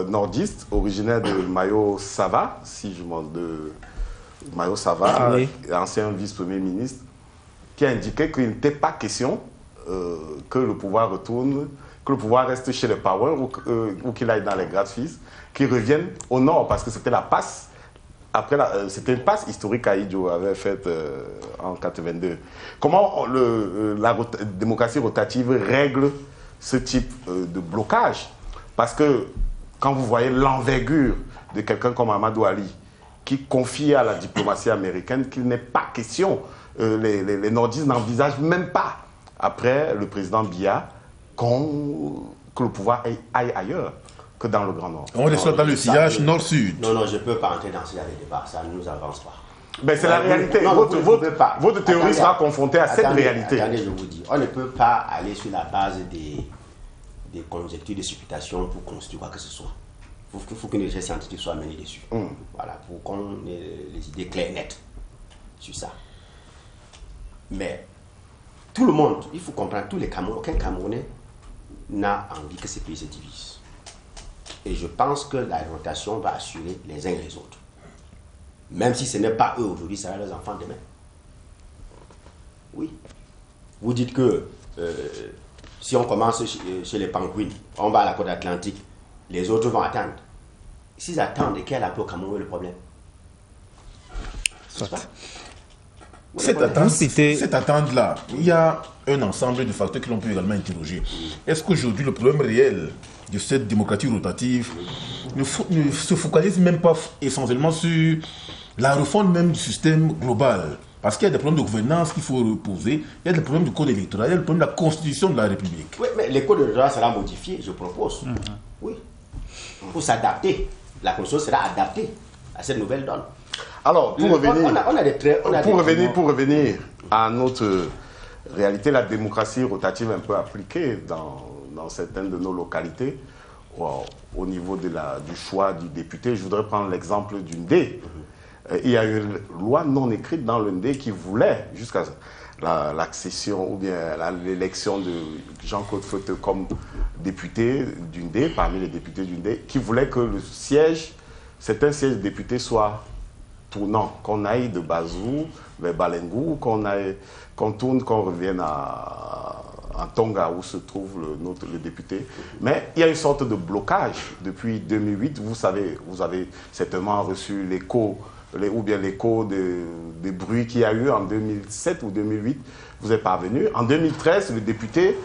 nordiste, originaire de Mayo Sava, si je m'en de Mayo Sava, ancien vice-premier ministre, qui a indiqué qu'il n'était pas question que le pouvoir retourne, que le pouvoir reste chez les Pawins ou qu'il aille dans les Grades-Fils, qu'il revienne au nord, parce que c'était la passe. Après, c'était une passe historique qu'Aïdjo avait faite en 1982. Comment la démocratie rotative règle ce type de blocage? Parce que quand vous voyez l'envergure de quelqu'un comme Amadou Ali, qui confie à la diplomatie américaine qu'il n'est pas question, les nordistes n'envisagent même pas, après le président Biya, que le pouvoir aille ailleurs que dans le Grand Nord. On est soit dans le sillage nord-sud. Non, je ne peux pas entrer dans ce débat, ça ne nous avance pas. Mais c'est la réalité. Votre théorie sera confrontée à cette réalité. Attendez, je vous dis, on ne peut pas aller sur la base des conjectures, des supputations pour construire quoi que ce soit. Il faut qu'une recherche scientifique soit menée dessus. Voilà, pour qu'on ait les idées claires, nettes sur ça. Mais tout le monde, il faut comprendre, aucun Camerounais n'a envie que ces pays se divisent. Et je pense que la rotation va assurer les uns et les autres. Même si ce n'est pas eux aujourd'hui, ça sera leurs enfants demain. Oui. Vous dites que si on commence chez les Pankouines, on va à la côte atlantique, les autres vont attendre. S'ils attendent, quel est le Cameroun est le problème? Cette attente-là, il y a un ensemble de facteurs que l'on peut également interroger. Est-ce qu'aujourd'hui, le problème réel de cette démocratie rotative ne se focalise même pas essentiellement sur la refonte même du système global Parce qu'il y a des problèmes de gouvernance qu'il faut reposer, il y a des problèmes du code électoral, il y a des problèmes de la constitution de la République. Oui, mais le code électoral sera modifié, je propose. Oui. Pour s'adapter. La constitution sera adaptée à cette nouvelle donne. Alors, pour revenir, pour revenir à notre réalité, la démocratie rotative un peu appliquée dans certaines de nos localités, au niveau du choix du député, je voudrais prendre l'exemple du Ndé. Il y a une loi non écrite dans le Ndé qui voulait, jusqu'à l'accession ou bien l'élection de Jean-Claude Feuteux comme député du Ndé, parmi les députés du Ndé, qui voulait que le siège, certains sièges de députés soient tournants, qu'on aille de Bazou vers Balengou, qu'on tourne, qu'on revienne à Tonga où se trouve le député. Mais il y a une sorte de blocage depuis 2008. Vous savez, vous avez certainement reçu l'écho des bruits qu'il y a eu en 2007 ou 2008. Vous êtes parvenu. En 2013, le député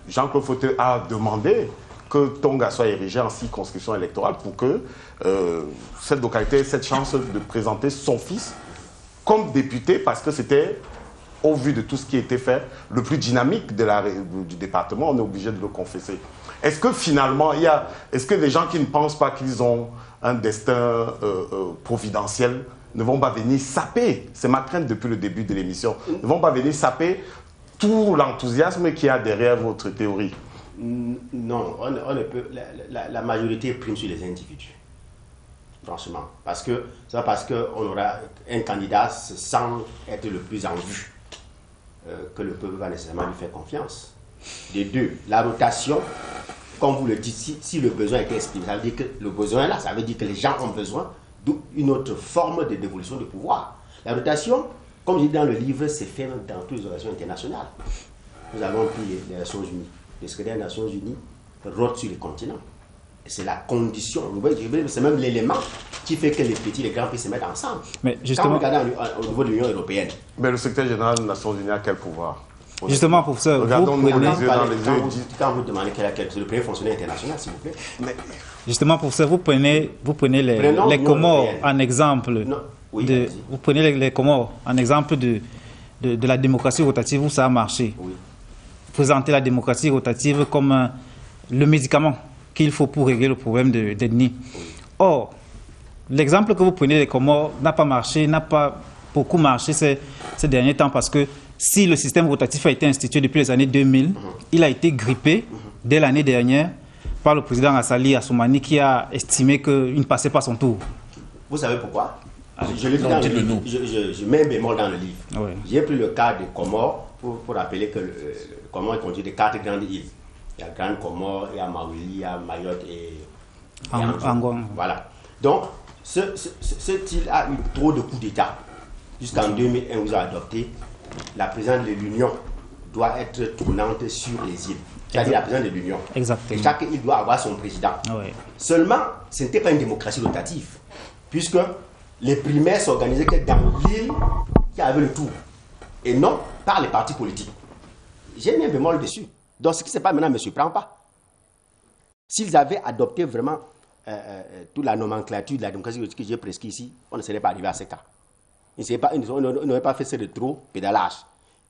Jean-Claude Feuteux a demandé que Tonga soit érigé en circonscription électorale pour que cette localité ait cette chance de présenter son fils comme député, parce que c'était, au vu de tout ce qui a été fait, le plus dynamique du département. On est obligé de le confesser. Est-ce que finalement, est-ce que les gens qui ne pensent pas qu'ils ont un destin providentiel ne vont pas venir saper, c'est ma crainte depuis le début de l'émission, ne vont pas venir saper tout l'enthousiasme qu'il y a derrière votre théorie? Non, on ne peut. La majorité prime sur les individus. Franchement. C'est pas parce qu'on aura un candidat sans être le plus en vue que le peuple va nécessairement lui faire confiance. De deux, la rotation, comme vous le dites, si le besoin était exprimé, ça veut dire que le besoin là, ça veut dire que les gens ont besoin d'une autre forme de dévolution de pouvoir. La rotation, comme je dis dans le livre, c'est fait dans toutes les organisations internationales. Nous avons pris les Nations Unies. Le secrétaire des Nations Unies rôde sur les continents. Et c'est la condition, c'est même l'élément qui fait que les petits et les grands puissent se mettre ensemble. Mais justement, quand on regarde au niveau de l'Union européenne. Mais le secrétaire général des Nations Unies a quel pouvoir? Justement, pour ça, regardons-nous les yeux dans les yeux. Quand vous demandez c'est le premier fonctionnaire international, s'il vous plaît. Mais, justement, pour ça, vous prenez les Comores en exemple. Vous prenez les Comores en exemple de la démocratie rotative où ça a marché. Oui. Vous présentez la démocratie rotative comme le médicament qu'il faut pour régler le problème d'ethnie. Oui. Or, l'exemple que vous prenez des Comores n'a pas marché, n'a pas beaucoup marché ces derniers temps, parce que si le système rotatif a été institué depuis les années 2000, il a été grippé dès l'année dernière par le président Assali Assoumani, qui a estimé qu'il ne passait pas son tour. Vous savez pourquoi? Je le dis dans le livre. Je mets un bémol dans le livre. Oui. J'ai pris le cas des Comores pour rappeler que le Comores est constitué de 4 grandes îles. Il y a Grande Comore, il y a Maui, il y a Mayotte et Angon. Voilà. Donc, cette île a eu trop de coups d'État. Jusqu'en 2001, vous avez adopté, la présidence de l'Union doit être tournante sur les îles. C'est-à-dire la présidence de l'Union. Exactement. Et chaque île doit avoir son président. Oui. Seulement, ce n'était pas une démocratie rotative, puisque les primaires s'organisaient que dans l'île qui avait le tour, et non par les partis politiques. J'ai mis un bémol dessus. Donc, ce qui se passe maintenant ne me surprend pas. S'ils avaient adopté vraiment toute la nomenclature de la démocratie que j'ai prescrit ici, on ne serait pas arrivé à ce cas. Ils n'auraient pas fait ce rétro-pédalage.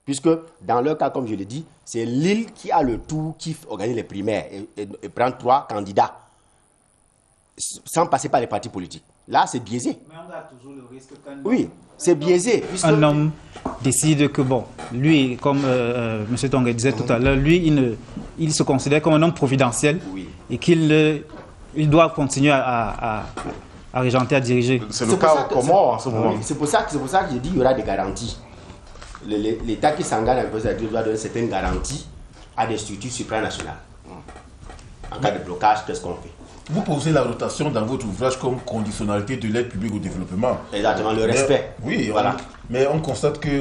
Puisque, dans leur cas, comme je l'ai dit, c'est l'île qui a le tout, qui organise les primaires et prend 3 candidats, sans passer par les partis politiques. Là, c'est biaisé. Mais on a toujours le risque qu'un oui, c'est biaisé. Un homme décide que, bon, lui, comme M. Tonga disait tout à l'heure, lui, il se considère comme un homme providentiel, oui, et qu'il doit continuer à régenter, à diriger. C'est le cas au Comores en ce moment. Oui, c'est pour ça que je dis qu'il y aura des garanties. L'État qui s'engage avec le doit donner certaines garanties à des structures supranationales. En cas de blocage, qu'est-ce qu'on fait? Vous posez la rotation dans votre ouvrage comme conditionnalité de l'aide publique au développement. Exactement, le respect. Oui, voilà. Mais on constate que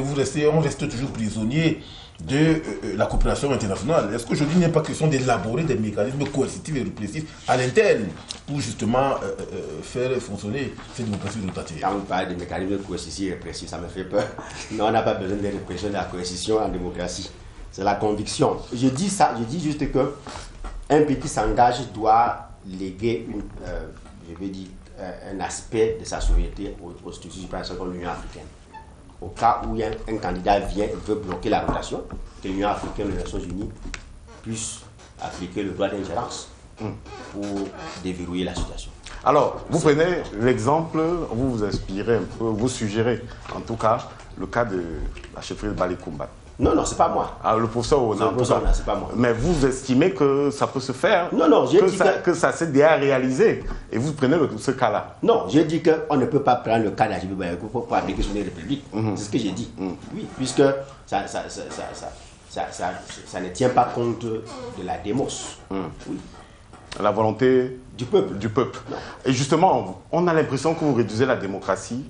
on reste toujours prisonnier de la coopération internationale. Est-ce qu'aujourd'hui, il n'est pas question d'élaborer des mécanismes coercitifs et répressifs à l'interne pour justement faire fonctionner cette démocratie rotative? Quand vous parlez de mécanismes coercitifs et répressifs, ça me fait peur. Mais on n'a pas besoin de répression de la coercition en démocratie. C'est la conviction. Je dis ça, je dis juste que un pays qui s'engage doit léguer un aspect de sa souveraineté aux structures supranationales comme l'Union africaine. au cas où un candidat veut bloquer la rotation, que l'Union africaine et les Nations unies puissent appliquer le droit d'ingérence pour déverrouiller la situation. Alors, vous prenez l'exemple, vous inspirez un peu, vous suggérez en tout cas le cas de la chefferie de Balikumba. Non, c'est pas moi. Ah, le professeur Ona, en tout cas. C'est pas moi. Mais vous estimez que ça peut se faire? Non, j'ai dit que ça s'est déjà réalisé. Et vous prenez ce cas-là? Non, j'ai dit qu'on ne peut pas prendre le cas d'Ajibou Bayakou pour appliquer sur les républiques. C'est ce que j'ai dit. Oui, puisque ça ne tient pas compte de la démos. Oui. La volonté du peuple. Et justement, on a l'impression que vous réduisez la démocratie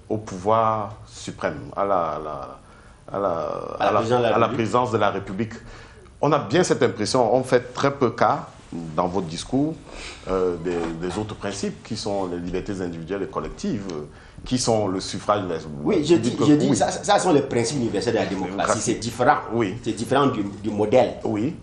au pouvoir suprême, à la présidence de la République. On a bien cette impression, on fait très peu cas dans votre discours des autres principes qui sont les libertés individuelles et collectives, qui sont le suffrage universel. Oui, j'ai dit ça sont les principes universels de la démocratie, c'est différent. Oui. C'est différent du modèle. Oui.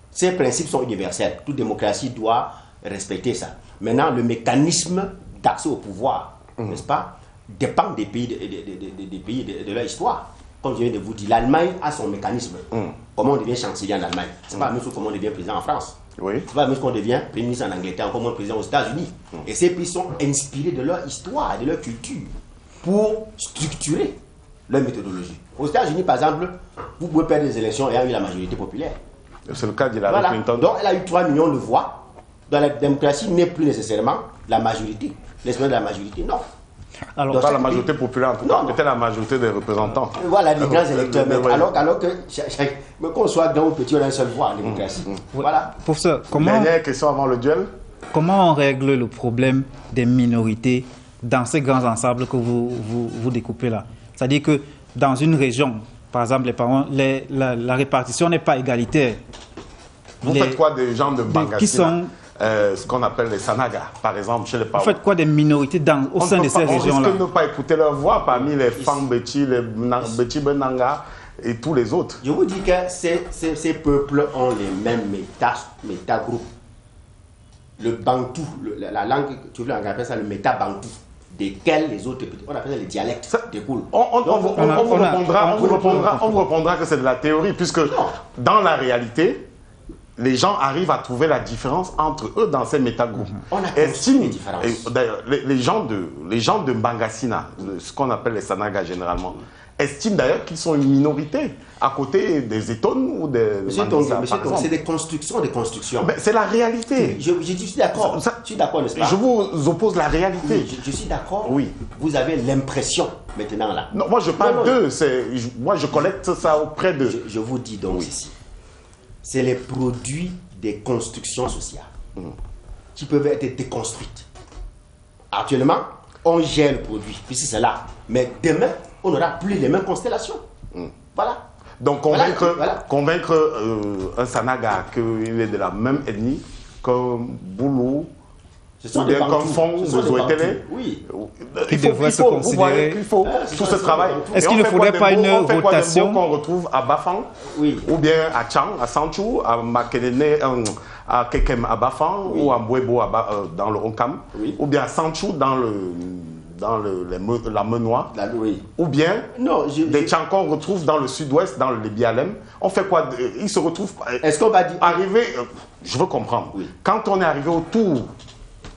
Ces principes sont universels. Toute démocratie doit respecter ça. Maintenant, le mécanisme d'accès au pouvoir, n'est-ce pas, dépend des pays, de leur histoire. Comme je viens de vous dire, l'Allemagne a son mécanisme. Comment on devient chancelier en Allemagne? C'est pas la même chose comment on devient président en France. Oui. C'est pas la même chose qu'on devient premier ministre en Angleterre, comment on devient président aux États-Unis. Et ces pays sont inspirés de leur histoire, de leur culture, pour structurer leur méthodologie. Aux États-Unis, par exemple, vous pouvez perdre des élections ayant eu la majorité populaire. C'est le cas d'Hillary Clinton. Donc elle a eu 3 millions de voix. Dans la démocratie n'est plus nécessairement la majorité. L'expression de la majorité, non. Alors, pas la majorité populaire, en tout cas, peut-être la majorité des représentants. Voilà, les grands électeurs. Alors que qu'on soit grand ou petit, on a une seule voix en démocratie. Voilà. Professeur, dernière question avant le duel. Comment on règle le problème des minorités dans ces grands ensembles que vous découpez là? C'est-à-dire que dans une région, par exemple, la répartition n'est pas égalitaire. Vous faites quoi des gens de Bangassina, ce qu'on appelle les Sanaga, par exemple, chez les Pawa? Vous faites quoi des minorités au sein de ces régions-là? On risque de ne pas écouter leur voix parmi les Fambeti, les Beti Benanga et tous les autres. Je vous dis que ces peuples ont les mêmes métagroupes. Le Bantou, la langue, tu veux appeler ça le méta-Bantou, desquels les autres, on appelle ça les dialectes, découlent. On vous répondra que c'est de la théorie, puisque dans la réalité, les gens arrivent à trouver la différence entre eux dans ces métagroupes. On a construit des différences. D'ailleurs, les gens de Bangassina, ce qu'on appelle les Sanaga généralement, estiment d'ailleurs qu'ils sont une minorité à côté des Étones ou des... Monsieur Tonga, c'est des constructions. Mais c'est la réalité. Je suis d'accord. Je suis d'accord, n'est-ce pas? Je vous oppose la réalité. Oui, je suis d'accord. Oui. Vous avez l'impression maintenant là. Non, moi je parle d'eux. Moi je collecte ça auprès d'eux. Je vous dis donc ici. C'est les produits des constructions sociales qui peuvent être déconstruites. Actuellement, on gère le produit, puisque c'est là. Mais demain, on n'aura plus les mêmes constellations. Voilà. Donc convaincre un Sanaga qu'il est de la même ethnie qu'un Boulou, ou bien qu'un Fong, oui. Il devrait se considérer... Il faut tout ce travail. Est-ce qu'il ne faudrait pas une rotation qu'on retrouve à Bafang, ou bien à Chang, à Sanchou, à Makenene, à Kekem à Bafang, ou à Mbwebo dans le Onkam, ou bien à Sanchou dans la Menois, ou bien des Chang qu'on retrouve dans le sud-ouest, dans le Bialem. On fait quoi? Ils se retrouvent... Est-ce qu'on va dire... Je veux comprendre. Quand on est arrivé autour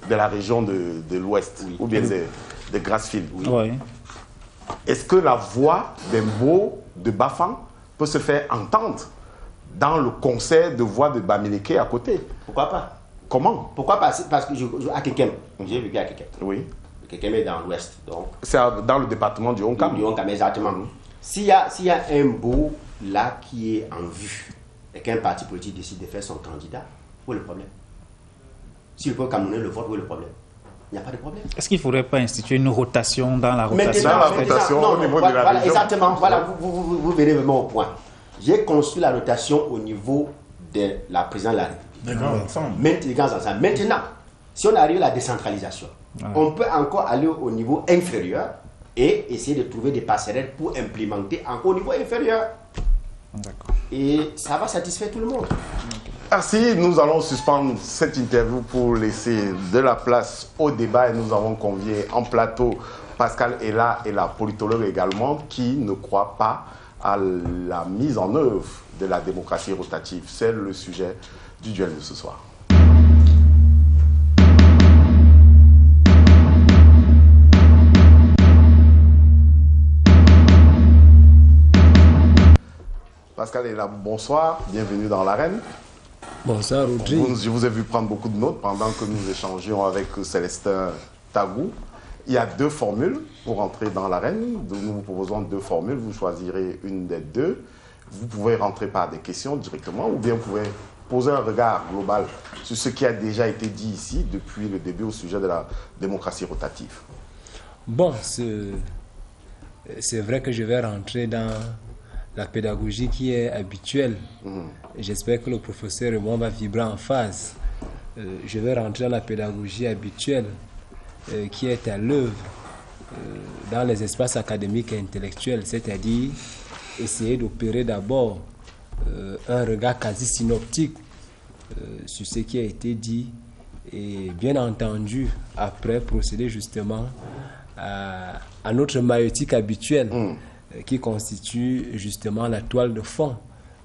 de la région de l'ouest, ou bien de Grassfield, est-ce que la voix des mots de Bafang peut se faire entendre dans le concert de voix de Bamileke à côté? Pourquoi pas? Comment? Pourquoi pas? Parce que à Kekem, j'ai vécu à Kekem. Oui. Kekem est dans l'ouest. C'est dans le département du Onkam. Du Onkam, exactement. S'il y a un beau là qui est en vue et qu'un parti politique décide de faire son candidat, où est le problème? Si le peuple camerounais le vote, où est le problème? Il n'y a pas de problème. Est-ce qu'il ne faudrait pas instituer une rotation dans la rotation? Dans la rotation au niveau de la région. Exactement, voilà, vous verrez vraiment au point. J'ai construit la rotation au niveau de la présidence de la République. Des grands ensembles. Maintenant, si on arrive à la décentralisation, on peut encore aller au niveau inférieur et essayer de trouver des passerelles pour implémenter encore au niveau inférieur. D'accord. Et ça va satisfaire tout le monde. Merci, nous allons suspendre cette interview pour laisser de la place au débat et nous avons convié en plateau Pascal Ella et la politologue également qui ne croient pas à la mise en œuvre de la démocratie rotative. C'est le sujet du duel de ce soir. Pascal Ella, bonsoir, bienvenue dans l'arène. Bonsoir, Audrey. Je vous ai vu prendre beaucoup de notes pendant que nous échangions avec Célestin Tagou. Il y a deux formules pour entrer dans l'arène. Nous vous proposons deux formules. Vous choisirez une des deux. Vous pouvez rentrer par des questions directement ou bien vous pouvez poser un regard global sur ce qui a déjà été dit ici depuis le début au sujet de la démocratie rotative. Bon, c'est vrai que je vais rentrer dans la pédagogie qui est habituelle. J'espère que le professeur et moi va vibrer en phase. Je vais rentrer dans la pédagogie habituelle qui est à l'œuvre dans les espaces académiques et intellectuels, c'est-à-dire essayer d'opérer d'abord un regard quasi synoptique sur ce qui a été dit et bien entendu après procéder justement à notre maïeutique habituelle qui constitue justement la toile de fond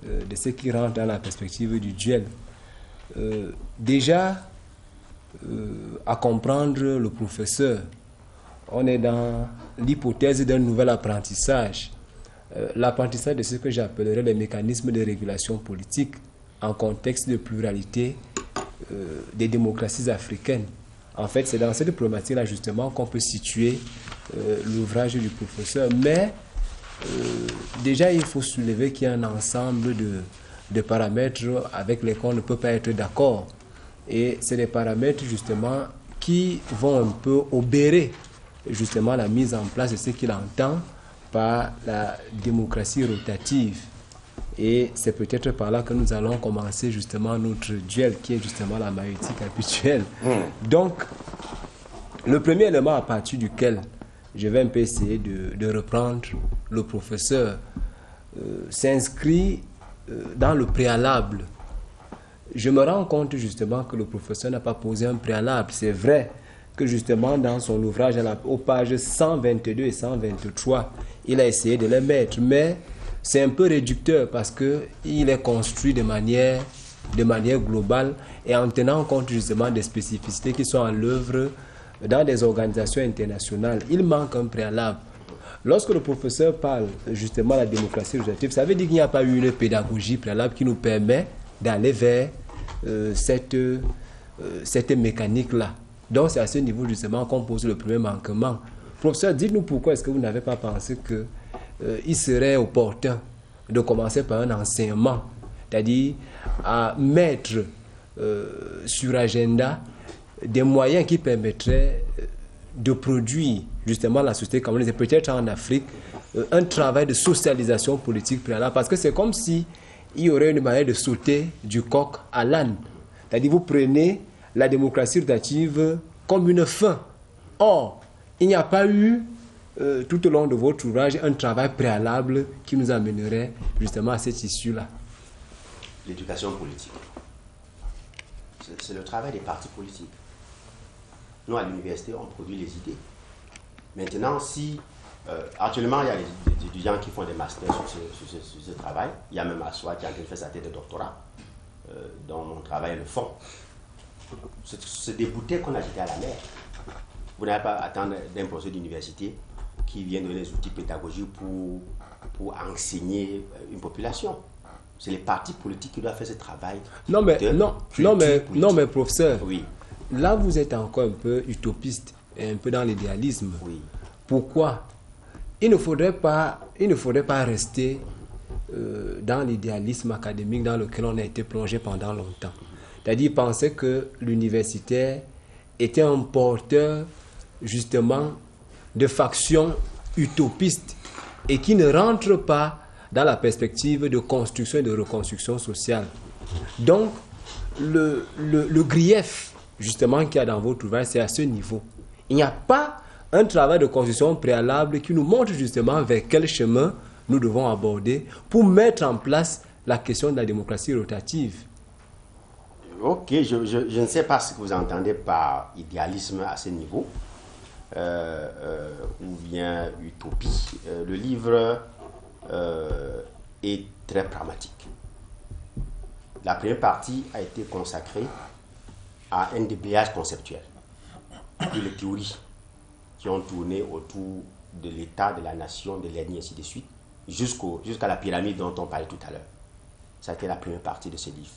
de ce qui rentre dans la perspective du duel. Déjà, à comprendre le professeur, on est dans l'hypothèse d'un nouvel apprentissage. L'apprentissage de ce que j'appellerais les mécanismes de régulation politique en contexte de pluralité des démocraties africaines. En fait, c'est dans cette problématique-là justement qu'on peut situer l'ouvrage du professeur. Mais déjà, il faut soulever qu'il y a un ensemble de paramètres avec lesquels on ne peut pas être d'accord. Et c'est des paramètres justement qui vont un peu obérer justement la mise en place de ce qu'il entend par la démocratie rotative. Et c'est peut-être par là que nous allons commencer justement notre duel qui est justement la maïeutique habituelle. Donc, le premier élément à partir duquel je vais un peu essayer de reprendre le professeur s'inscrit dans le préalable. Je me rends compte justement que le professeur n'a pas posé un préalable. C'est vrai que justement dans son ouvrage, aux pages 122 et 123, il a essayé de les mettre, mais c'est un peu réducteur parce qu'il est construit de manière globale et en tenant compte justement des spécificités qui sont à l'œuvre dans des organisations internationales. Il manque un préalable. Lorsque le professeur parle justement de la démocratie rotative, ça veut dire qu'il n'y a pas eu une pédagogie préalable qui nous permet d'aller vers cette mécanique-là. Donc c'est à ce niveau justement qu'on pose le premier manquement. Professeur, dites-nous pourquoi est-ce que vous n'avez pas pensé qu'il serait opportun de commencer par un enseignement, c'est-à-dire à mettre sur agenda des moyens qui permettraient de produire justement la société camerounaise et peut-être en Afrique un travail de socialisation politique préalable, parce que c'est comme si il y aurait une manière de sauter du coq à l'âne. C'est-à-dire vous prenez la démocratie rotative comme une fin. Or, il n'y a pas eu tout au long de votre ouvrage un travail préalable qui nous amènerait justement à cette issue-là. L'éducation politique. C'est le travail des partis politiques. Nous, à l'université, on produit les idées. Maintenant, actuellement, il y a des étudiants qui font des masters sur ce travail. Il y a même Aswa qui a fait sa thèse de doctorat, dont mon travail est le fond. C'est des bouteilles qu'on a jetées à la mer. Vous n'avez pas à attendre d'un professeur d'université qui vient donner des outils pédagogiques pour enseigner une population. C'est les partis politiques qui doivent faire ce travail. Non, mais professeur, oui. Là, vous êtes encore un peu utopiste et un peu dans l'idéalisme. Oui. Pourquoi? Il ne faudrait pas rester dans l'idéalisme académique dans lequel on a été plongé pendant longtemps. C'est-à-dire penser que l'universitaire était un porteur justement de factions utopistes et qui ne rentrent pas dans la perspective de construction et de reconstruction sociale. Donc, le grief justement qu'il y a dans votre ouvrage, c'est à ce niveau. Il n'y a pas un travail de construction préalable qui nous montre justement vers quel chemin nous devons aborder pour mettre en place la question de la démocratie rotative. Ok, je ne sais pas ce que vous entendez par idéalisme à ce niveau, ou bien utopie. Le livre est très pragmatique. La première partie a été consacrée à un déblayage conceptuel de les théories qui ont tourné autour de l'État, de la nation, de l'ethnie, ainsi de suite, jusqu'à la pyramide dont on parlait tout à l'heure. Ça a été la première partie de ce livre,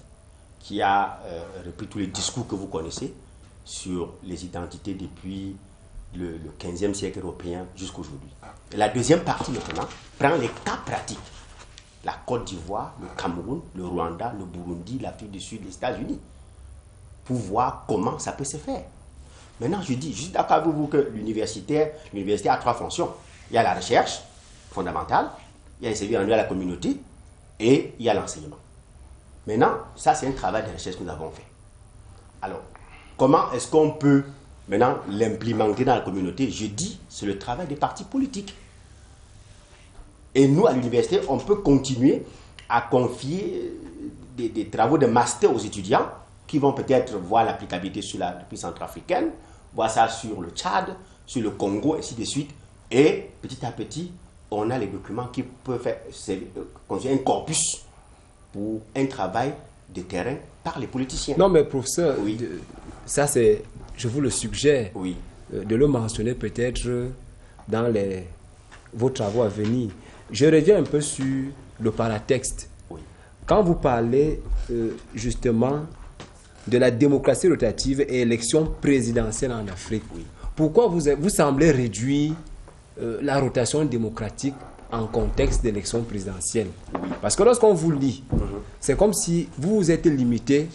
qui a repris tous les discours que vous connaissez sur les identités depuis le 15e siècle européen jusqu'aujourd'hui. La deuxième partie, maintenant, prend les cas pratiques. La Côte d'Ivoire, le Cameroun, le Rwanda, le Burundi, l'Afrique du Sud, les États-Unis, pour voir comment ça peut se faire. Maintenant, je suis d'accord avec vous que l'université a 3 fonctions. Il y a la recherche fondamentale, il y a les services rendus à la communauté et il y a l'enseignement. Maintenant, ça c'est un travail de recherche que nous avons fait. Alors, comment est-ce qu'on peut maintenant l'implémenter dans la communauté? Je dis, c'est le travail des partis politiques. Et nous, à l'université, on peut continuer à confier des travaux de master aux étudiants qui vont peut-être voir l'applicabilité sur la République centrafricaine, voir ça sur le Tchad, sur le Congo, ainsi de suite. Et petit à petit, on a les documents qui peuvent faire construire un corpus pour un travail de terrain par les politiciens. Non, mais professeur, oui. Ça c'est, je vous le suggère, oui. De le mentionner peut-être dans vos travaux à venir. Je reviens un peu sur le paratexte. Oui. Quand vous parlez justement de la démocratie rotative et élection présidentielle en Afrique, oui. Pourquoi vous semblez réduire la rotation démocratique en contexte d'élection présidentielle? Oui. Parce que lorsqu'on vous lit, c'est comme si vous vous êtes limité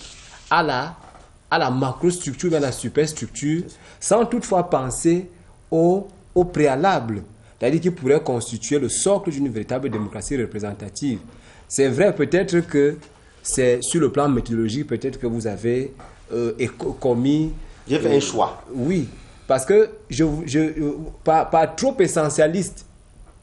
à la macrostructure, à la superstructure, sans toutefois penser au préalable, c'est-à-dire qui pourrait constituer le socle d'une véritable démocratie représentative. C'est vrai peut-être que c'est sur le plan méthodologique, peut-être que vous avez commis... J'ai fait un choix. Oui, parce que pas trop essentialiste,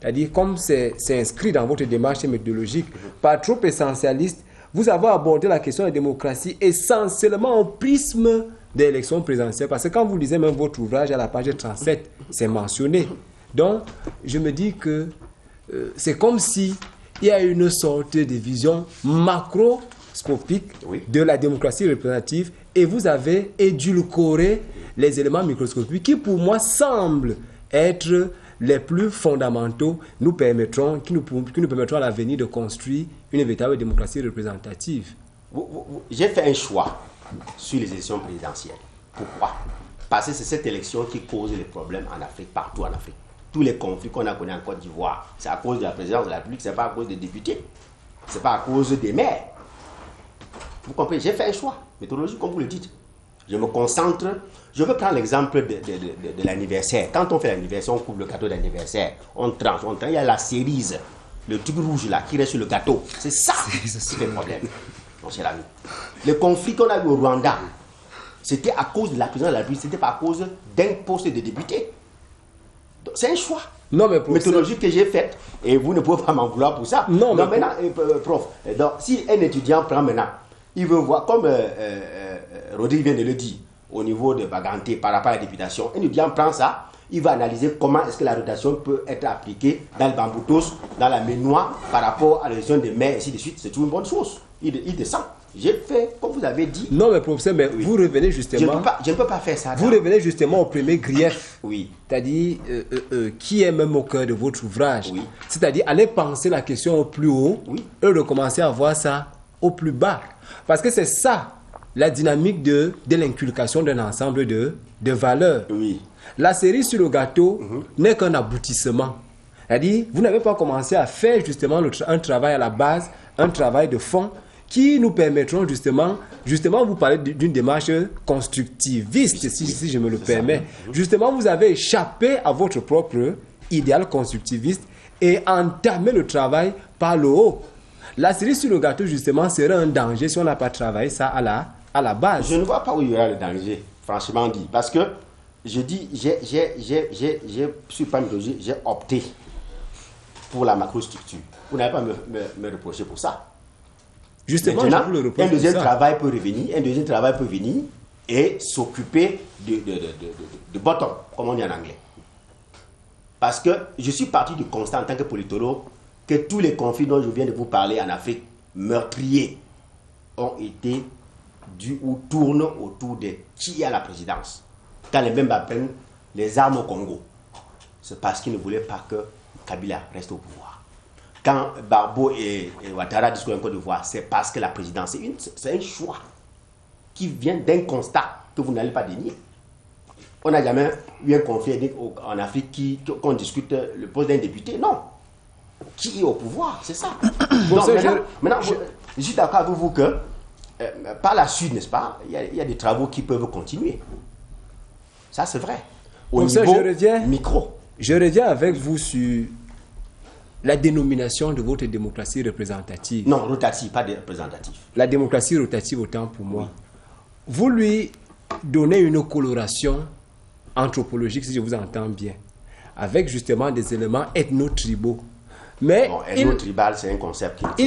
c'est-à-dire comme c'est inscrit dans votre démarche méthodologique, pas trop essentialiste, vous avez abordé la question de la démocratie essentiellement au prisme des élections présidentielles. Parce que quand vous lisez même votre ouvrage à la page 37, c'est mentionné. Donc, je me dis que c'est comme si il y a une sorte de vision macroscopique de la démocratie représentative et vous avez édulcoré les éléments microscopiques qui, pour moi, semblent être les plus fondamentaux, qui nous permettront à l'avenir de construire une véritable démocratie représentative. J'ai fait un choix sur les élections présidentielles. Pourquoi? Parce que c'est cette élection qui cause les problèmes en Afrique, partout en Afrique. Tous les conflits qu'on a connus en Côte d'Ivoire, c'est à cause de la présidence de la République, c'est pas à cause des députés, c'est pas à cause des maires. Vous comprenez? J'ai fait un choix méthodologique, comme vous le dites. Je me concentre. Je veux prendre l'exemple de l'anniversaire. Quand on fait l'anniversaire, on coupe le gâteau d'anniversaire, on tranche. Il y a la cerise, le truc rouge là qui reste sur le gâteau. C'est ça qui fait problème, mon cher ami. Le conflit qu'on a eu au Rwanda, c'était à cause de la présidence de la République, c'était pas à cause d'un poste de député. C'est un choix méthodologique que j'ai fait et vous ne pouvez pas m'en vouloir pour ça. Non, mais maintenant, prof, donc, si un étudiant prend maintenant, il veut voir, comme Rodrigue vient de le dire, au niveau de Baganté par rapport à la députation, un étudiant prend ça, il va analyser comment est-ce que la rotation peut être appliquée dans le Bamboutos, dans la Ménois, par rapport à l'élection des maires, ainsi de suite. C'est une bonne chose. Il descend. J'ai fait, comme vous avez dit. Non, mais professeur, mais oui. Vous revenez justement. Je ne peux pas faire ça. Vous revenez justement au premier grief. Oui. C'est-à-dire, qui est même au cœur de votre ouvrage. Oui. C'est-à-dire, aller penser la question au plus haut et recommencer à voir ça au plus bas. Parce que c'est ça, la dynamique de l'inculcation d'un ensemble de valeurs. Oui. La série sur le gâteau n'est qu'un aboutissement. C'est-à-dire, vous n'avez pas commencé à faire justement un travail à la base, un travail de fond, qui nous permettront justement vous parler d'une démarche constructiviste, si je me le permets. Justement, vous avez échappé à votre propre idéal constructiviste et entamé le travail par le haut. La cerise sur le gâteau, justement, serait un danger si on n'a pas travaillé ça à la base. Je ne vois pas où il y aura le danger, franchement dit. Parce que, je dis, j'ai opté pour la macrostructure. Vous n'allez pas me reprocher pour ça. Justement, Maintenant, je vous le reproche. un deuxième travail peut venir et s'occuper de bottom, comme on dit en anglais. Parce que je suis parti du constat en tant que politologue que tous les conflits dont je viens de vous parler en Afrique, meurtriers, ont été dus ou tournent autour de qui est à la présidence. Quand les Bemba prennent les armes au Congo, c'est parce qu'ils ne voulaient pas que Kabila reste au pouvoir. Quand Barbeau et Ouattara discutent en Côte d'Ivoire, c'est parce que la présidence, c'est un choix qui vient d'un constat que vous n'allez pas dénier. On n'a jamais eu un conflit en Afrique qu'on discute le poste d'un député. Non. Qui est au pouvoir, c'est ça. Donc, maintenant, je suis d'accord avec vous que par la suite, n'est-ce pas, il y a des travaux qui peuvent continuer. Ça, c'est vrai. Au niveau micro. Je reviens avec vous sur la dénomination de votre démocratie représentative. Non, rotative, pas représentative. La démocratie rotative, autant pour moi. Oui. Vous lui donnez une coloration anthropologique, si je vous entends bien, avec justement des éléments ethno-tribaux. Mais bon, ethno-tribal, c'est un concept qui...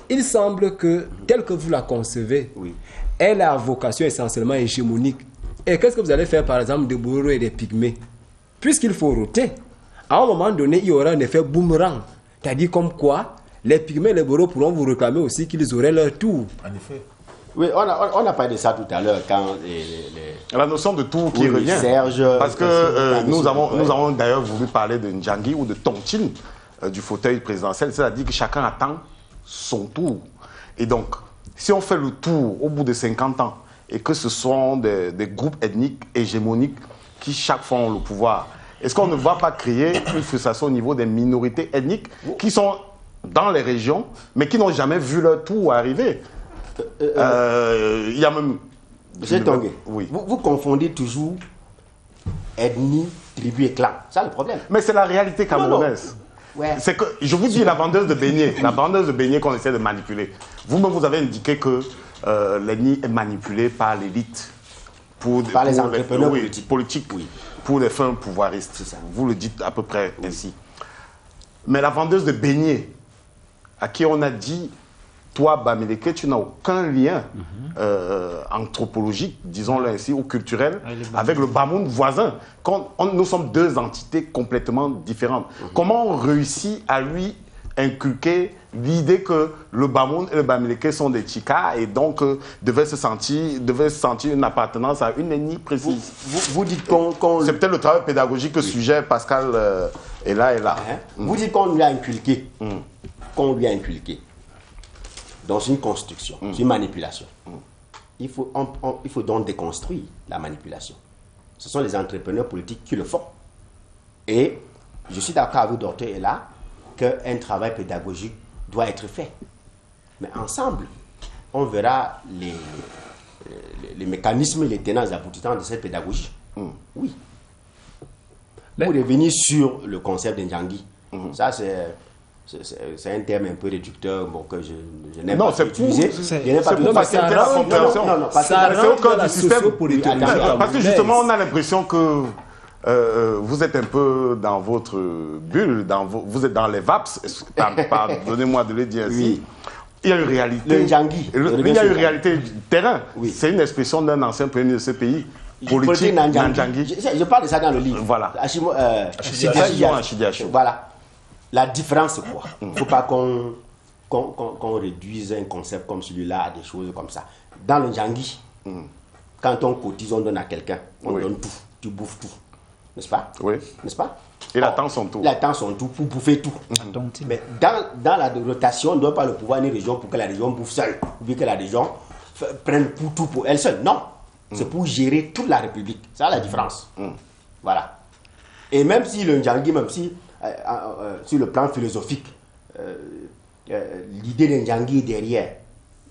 Il semble que, tel que vous la concevez, oui, elle a vocation essentiellement hégémonique. Et qu'est-ce que vous allez faire, par exemple, des Bourreaux et des Pygmées? Puisqu'il faut roter, à un moment donné, il y aura un effet boomerang. C'est-à-dire comme quoi, les Pygmées et les Bourreaux pourront vous réclamer aussi qu'ils auraient leur tour. En effet. Oui, on a parlé de ça tout à l'heure quand la notion de tour qui revient. Serge, parce que nous avons d'ailleurs voulu parler de Ndjangi ou de Tontine, du fauteuil présidentiel, c'est-à-dire que chacun attend son tour. Et donc, si on fait le tour au bout de 50 ans et que ce sont des groupes ethniques hégémoniques qui chaque fois ont le pouvoir, est-ce qu'on ne va pas créer une frustration au niveau des minorités ethniques qui sont dans les régions mais qui n'ont jamais vu leur tour arriver? Il y a même... Monsieur Tongué, oui. Vous confondez toujours ethnie, tribu et clan. C'est ça le problème. Mais c'est la réalité camerounaise. Ouais. C'est que, je vous dis, la vendeuse de beignets qu'on essaie de manipuler. Vous-même, vous avez indiqué que l'ethnie est manipulée par l'élite. Par les entrepreneurs politiques. Oui. Pour les fins pouvoiristes. C'est ça. Vous le dites à peu près ainsi. Mais la vendeuse de beignets, à qui on a dit... Toi, Bamileke, tu n'as aucun lien anthropologique, disons-le ainsi, ou culturel, avec le Bamoun voisin. Nous sommes deux entités complètement différentes. Comment on réussit à lui inculquer l'idée que le Bamoun et le Bamileke sont des Tchika et donc devaient se sentir une appartenance à une ethnie précise? Vous dites qu'on... C'est peut-être le travail pédagogique que sujet Pascal est là. Vous dites qu'on lui a inculqué. Qu'on lui a inculqué. Dans une construction, une manipulation. Il faut donc déconstruire la manipulation. Ce sont les entrepreneurs politiques qui le font. Et je suis d'accord avec Dr. Ella qu'un travail pédagogique doit être fait. Mais ensemble, on verra les mécanismes, les tenants et aboutissants de cette pédagogie. Oui. Pour revenir sur le concept d'Ndjangi, ça c'est un terme un peu réducteur que je n'aime pas utiliser. C'est pour faciliter la compréhension. C'est au cœur du système. Parce que justement, on a l'impression que vous êtes un peu dans votre bulle, vous êtes dans les VAPS, pardonnez-moi de le dire ainsi. Oui. Il y a une réalité. Le Ndjangi. Il y a une réalité du terrain. Oui. C'est une expression d'un ancien premier de ce pays. Politique, Ndjangi. Je parle de ça dans le livre. Voilà. Voilà. La différence, c'est quoi? Il ne faut pas qu'on réduise un concept comme celui-là à des choses comme ça. Dans le Ndjangi, quand on cotise, on donne à quelqu'un, on donne tout, tu bouffes tout. N'est-ce pas? Oui. N'est-ce pas? Il attend son tour. Il attend son tour pour bouffer tout. Mais dans la rotation, on ne donne pas le pouvoir à une région pour que la région bouffe seule, ou que la région prenne tout pour elle seule. Non. C'est pour gérer toute la République. C'est la différence. Voilà. Et même si le Ndjangi, même si sur le plan philosophique, l'idée d'un Ndjangi est derrière.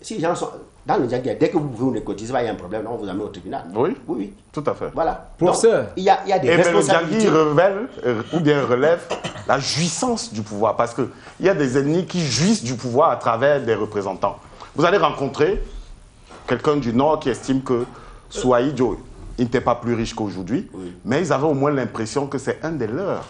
Si les gens sont dans le Ndjangi, dès que vous pouvez ne cotiser pas, il y a un problème, on vous amène au tribunal. Oui, tout à fait. Voilà. Professeur, il y a des responsabilités. Le Ndjangi révèle ou bien relève la jouissance du pouvoir, parce qu'il y a des ennemis qui jouissent du pouvoir à travers des représentants. Vous allez rencontrer quelqu'un du Nord qui estime que Souaïdjo Ils n'étaient pas plus riches qu'aujourd'hui, mais ils avaient au moins l'impression que c'est un des leurs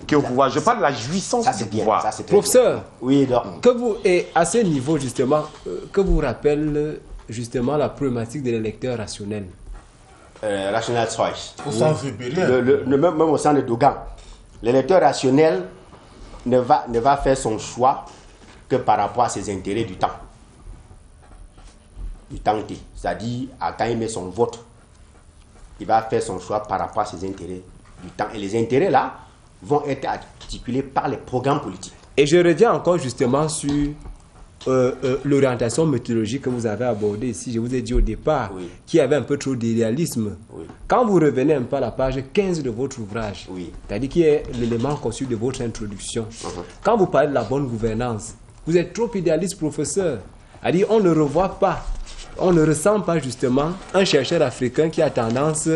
qui est au pouvoir. Je parle de la jouissance du pouvoir. Professeur, oui, que vous, et à ce niveau justement, que vous rappelle justement la problématique de l'électeur rationnel? Rational choice. Même au sein de Dogan, l'électeur rationnel ne va faire son choix que par rapport à ses intérêts du temps. C'est-à-dire, quand il met son vote, il va faire son choix par rapport à ses intérêts du temps. Et les intérêts là vont être articulés par les programmes politiques. Et je reviens encore justement sur l'orientation méthodologique que vous avez abordée ici. Je vous ai dit au départ qu'il y avait un peu trop d'idéalisme. Quand vous revenez un peu à la page 15 de votre ouvrage, c'est-à-dire qui est l'élément conçu de votre introduction, quand vous parlez de la bonne gouvernance, vous êtes trop idéaliste, professeur. C'est-à-dire on ne revoit pas, on ne ressent pas justement un chercheur africain qui a tendance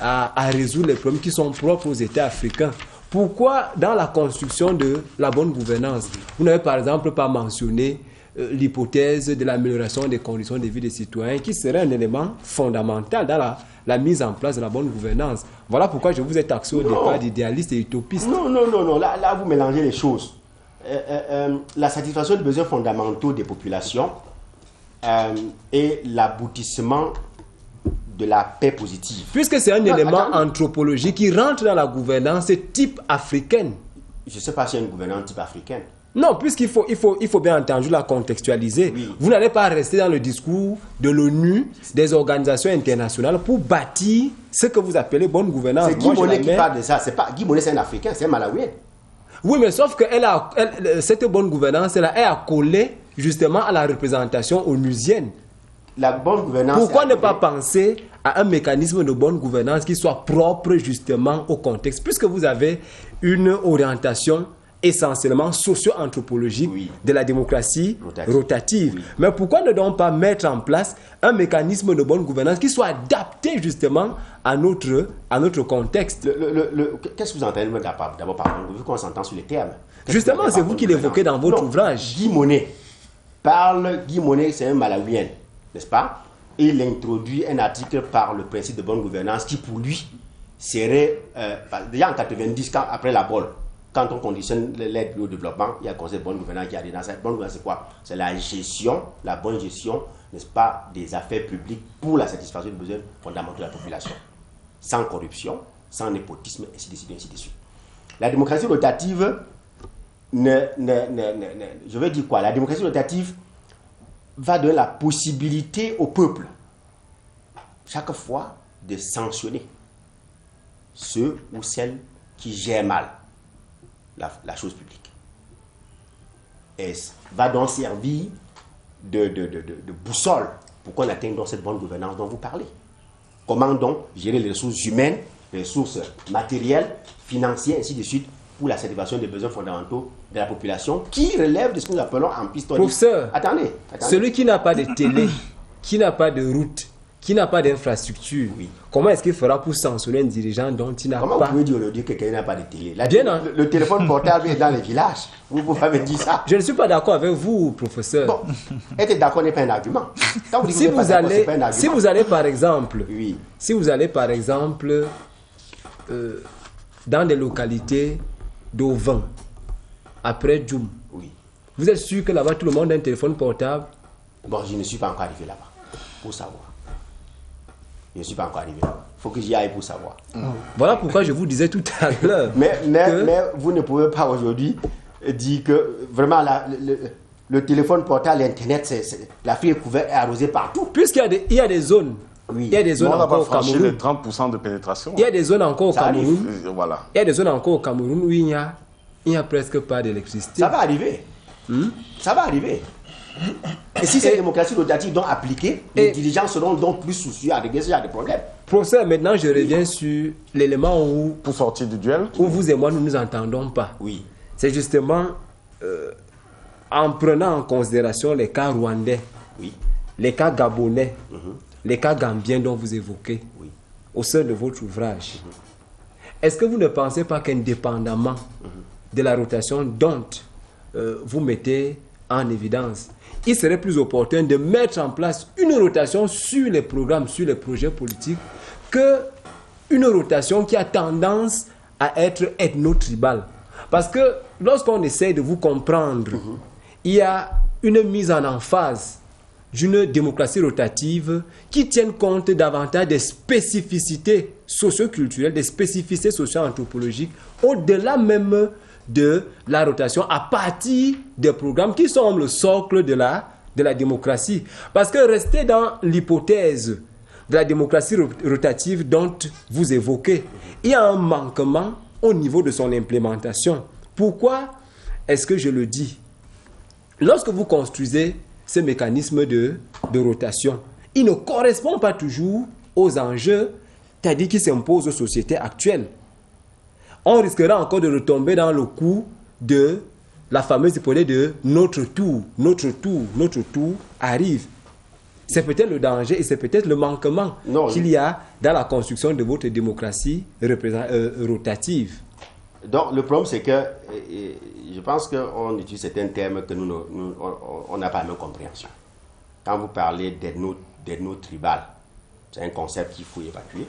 à résoudre les problèmes qui sont propres aux États africains. Pourquoi, dans la construction de la bonne gouvernance, vous n'avez par exemple pas mentionné l'hypothèse de l'amélioration des conditions de vie des citoyens, qui serait un élément fondamental dans la mise en place de la bonne gouvernance? Voilà pourquoi je vous ai taxé au départ d'idéaliste et utopiste. Non. Là, vous mélangez les choses. La satisfaction des besoins fondamentaux des populations et l'aboutissement de la paix positive. Puisque c'est un élément anthropologique qui rentre dans la gouvernance type africaine. Je ne sais pas si c'est une gouvernance type africaine. Non, puisqu'il faut bien entendu la contextualiser. Vous n'allez pas rester dans le discours de l'ONU, des organisations internationales pour bâtir ce que vous appelez bonne gouvernance. C'est Guy Monet qui parle de ça. C'est pas Guy Monet, c'est un Africain, c'est un Malawien. Oui, mais sauf que cette bonne gouvernance elle est accolée justement à la représentation onusienne. La bonne gouvernance. Pourquoi ne pas penser à un mécanisme de bonne gouvernance qui soit propre justement au contexte, puisque vous avez une orientation essentiellement socio-anthropologique de la démocratie rotative. Mais pourquoi ne donc pas mettre en place un mécanisme de bonne gouvernance qui soit adapté justement à notre contexte? Qu'est-ce que vous entendez d'abord par vu qu'on s'entend sur les termes? Justement, c'est vous qui l'évoquez dans votre ouvrage. Guy Monet, c'est un Malawien, n'est-ce pas? Il introduit un article par le principe de bonne gouvernance qui pour lui serait, déjà en 90, après la BOL, quand on conditionne l'aide au développement, il y a un concept de bonne gouvernance qui a dans cette bonne gouvernance, c'est quoi? C'est la bonne gestion, n'est-ce pas, des affaires publiques pour la satisfaction des besoins fondamentaux de la population. Sans corruption, sans népotisme, ainsi de suite. La démocratie rotative, je veux dire quoi? La démocratie rotative va donner la possibilité au peuple, chaque fois, de sanctionner ceux ou celles qui gèrent mal la chose publique. Et va donc servir de boussole pour qu'on atteigne donc cette bonne gouvernance dont vous parlez. Comment donc gérer les ressources humaines, les ressources matérielles, financières, ainsi de suite, pour la satisfaction des besoins fondamentaux de la population qui relèvent de ce que nous appelons en piston. Professeur, attendez. Celui qui n'a pas de télé, qui n'a pas de route, qui n'a pas d'infrastructure, comment est-ce qu'il fera pour sanctionner un dirigeant dont il n'a pas... Comment vous pouvez dire aujourd'hui que quelqu'un n'a pas de télé? Le téléphone portable est dans les villages. Vous pouvez me dire ça? Je ne suis pas d'accord avec vous, professeur. Bon, être d'accord n'est pas un argument. Si vous allez par exemple, dans des localités d'Auvin, après Djoum, vous êtes sûr que là-bas tout le monde a un téléphone portable? Bon, je ne suis pas encore arrivé là-bas pour savoir. Je ne suis pas encore arrivé là-bas. Il faut que j'y aille pour savoir. Voilà pourquoi je vous disais tout à l'heure. Mais vous ne pouvez pas aujourd'hui dire que vraiment le téléphone portable, l'Internet, l'Afrique est couverte et arrosée partout. Puisqu'il y a des zones. Il y a des zones encore au Cameroun. Les 30% de pénétration. Il y a des zones encore au Cameroun. Voilà. Il y a des zones encore au Cameroun où il n'y a presque pas d'électricité. Ça va arriver. Ça va arriver. Et si c'est la démocratie rotative donc appliquée, les dirigeants seront donc plus soucieux à régler ce genre de problème. Professeur, maintenant je reviens sur l'élément où... Pour sortir du duel. Où vous et moi nous ne nous entendons pas. Oui. C'est justement en prenant en considération les cas rwandais, les cas gabonais, les cas gambiens dont vous évoquez au sein de votre ouvrage. Est-ce que vous ne pensez pas qu'indépendamment de la rotation dont vous mettez en évidence, il serait plus opportun de mettre en place une rotation sur les programmes, sur les projets politiques, qu'une rotation qui a tendance à être ethno-tribale. Parce que lorsqu'on essaie de vous comprendre, il y a une mise en emphase d'une démocratie rotative qui tienne compte davantage des spécificités socio-culturelles, des spécificités socio-anthropologiques, au-delà même de la rotation, à partir des programmes qui sont le socle de la démocratie. Parce que rester dans l'hypothèse de la démocratie rotative dont vous évoquez, il y a un manquement au niveau de son implémentation. Pourquoi est-ce que je le dis? Lorsque vous construisez ce mécanisme de rotation, il ne correspond pas toujours aux enjeux, c'est-à-dire qui s'imposent aux sociétés actuelles. On risquera encore de retomber dans le coup de la fameuse hypothèse de notre tour arrive. C'est peut-être le danger et c'est peut-être le manquement qu'il y a dans la construction de votre démocratie rotative. Donc, le problème, c'est que je pense qu'on utilise certains termes que on n'a pas la même compréhension. Quand vous parlez d'ethno-tribal, c'est un concept qu'il faut évacuer.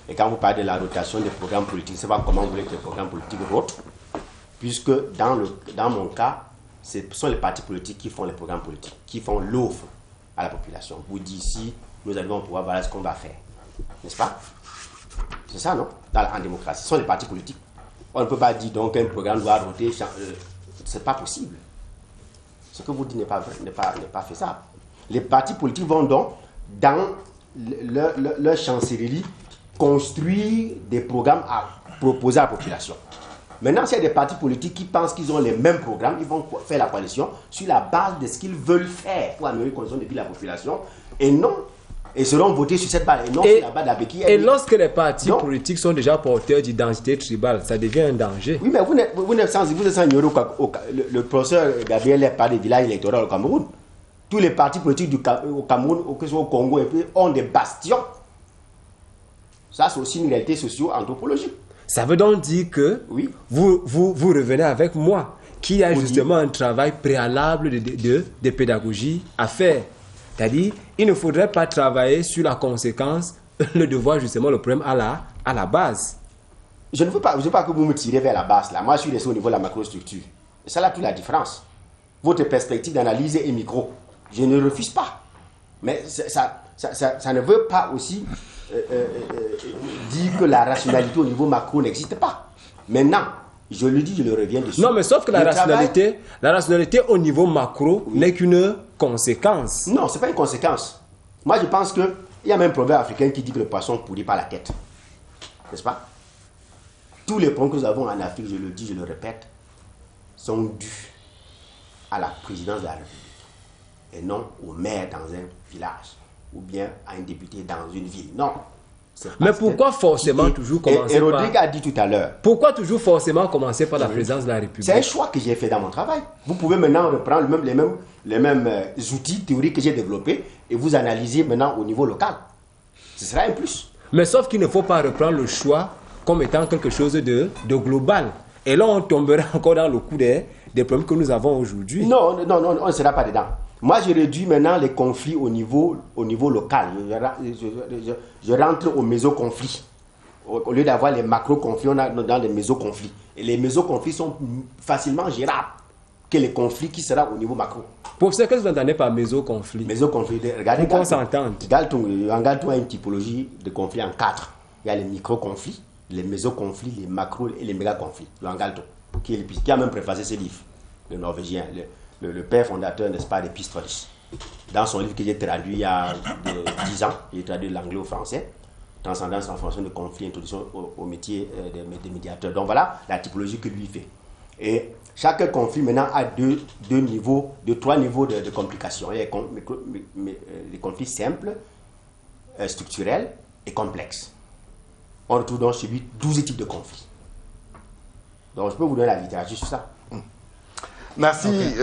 Et quand vous parlez de la rotation des programmes politiques, c'est pas comment vous voulez que les programmes politiques rotent, puisque dans mon cas, ce sont les partis politiques qui font les programmes politiques, qui font l'offre à la population. Vous dites ici, nous allons pouvoir voir ce qu'on va faire. N'est-ce pas? C'est ça, non? En démocratie, ce sont les partis politiques. On ne peut pas dire donc qu'un programme doit roter, c'est pas possible. Ce que vous dites n'est pas faisable. Les partis politiques vont donc, dans leur chancellerie, construire des programmes à proposer à la population. Maintenant, s'il y a des partis politiques qui pensent qu'ils ont les mêmes programmes, ils vont faire la coalition sur la base de ce qu'ils veulent faire pour améliorer les conditions de vie de la population et seront votés sur cette base et non sur la base d'Abeki. Et lorsque les partis politiques sont déjà porteurs d'identité tribale, ça devient un danger. Oui, mais vous êtes sans ignorer le professeur Gabriel parle des villages électoraux au Cameroun. Tous les partis politiques au Cameroun, que ce soit au Congo, ont des bastions. Ça, c'est aussi une réalité socio-anthropologique. Ça veut donc dire que vous revenez avec moi, qu'il y a justement un travail préalable de pédagogie à faire. C'est-à-dire, il ne faudrait pas travailler sur la conséquence, le devoir justement, le problème à la base. Je ne veux pas que vous me tirez vers la base. Là. Moi, je suis resté au niveau de la macrostructure. Et ça, là, toute la différence. Votre perspective d'analyse est micro. Je ne refuse pas. Mais ça ne veut pas aussi dire que la rationalité au niveau macro n'existe pas. Maintenant, je le dis, je le reviens dessus. Non, mais sauf que la rationalité au niveau macro n'est qu'une conséquence. Non, ce n'est pas une conséquence. Moi, je pense qu'il y a même un proverbe africain qui dit que le poisson pourrit par la tête. N'est-ce pas? Tous les problèmes que nous avons en Afrique, je le dis, je le répète, sont dus à la présidence de la République et non au maire dans un village ou bien à un député dans une ville. Non. Mais pourquoi forcément toujours commencer par... Rodrigue a dit tout à l'heure. Pourquoi toujours forcément commencer par la présidence de la République? C'est un choix que j'ai fait dans mon travail. Vous pouvez maintenant reprendre les mêmes outils théoriques que j'ai développés et vous analyser maintenant au niveau local. Ce sera un plus. Mais sauf qu'il ne faut pas reprendre le choix comme étant quelque chose de global. Et là, on tomberait encore dans le coup des problèmes que nous avons aujourd'hui. Non, on ne sera pas dedans. Moi, je réduis maintenant les conflits au niveau local. Je rentre aux méso-conflits. Au lieu d'avoir les macro-conflits, on a dans les méso-conflits. Et les méso-conflits sont facilement gérables que les conflits qui seront au niveau macro. Pour ce que vous entendez par méso-conflit? Méso-conflit, regardez. Pour qu'on s'entende. Galton a une typologie de conflits en 4. Il y a les micro-conflits, les méso-conflits, les macro et les méga-conflits. Galton, qui a même préfacé ce livre, le Norvégien. Le père fondateur, n'est-ce pas, des Pistorius. Dans son livre que j'ai traduit il y a 10 ans, il a traduit de l'anglais au français, Transcendance en fonction de conflits, introduction au métier des médiateurs. Donc voilà la typologie que lui fait. Et chaque conflit maintenant a trois niveaux de complications. Il y a les conflits simples, structurels et complexes. On retrouve donc chez lui 12 types de conflits. Donc je peux vous donner la littérature sur ça. Merci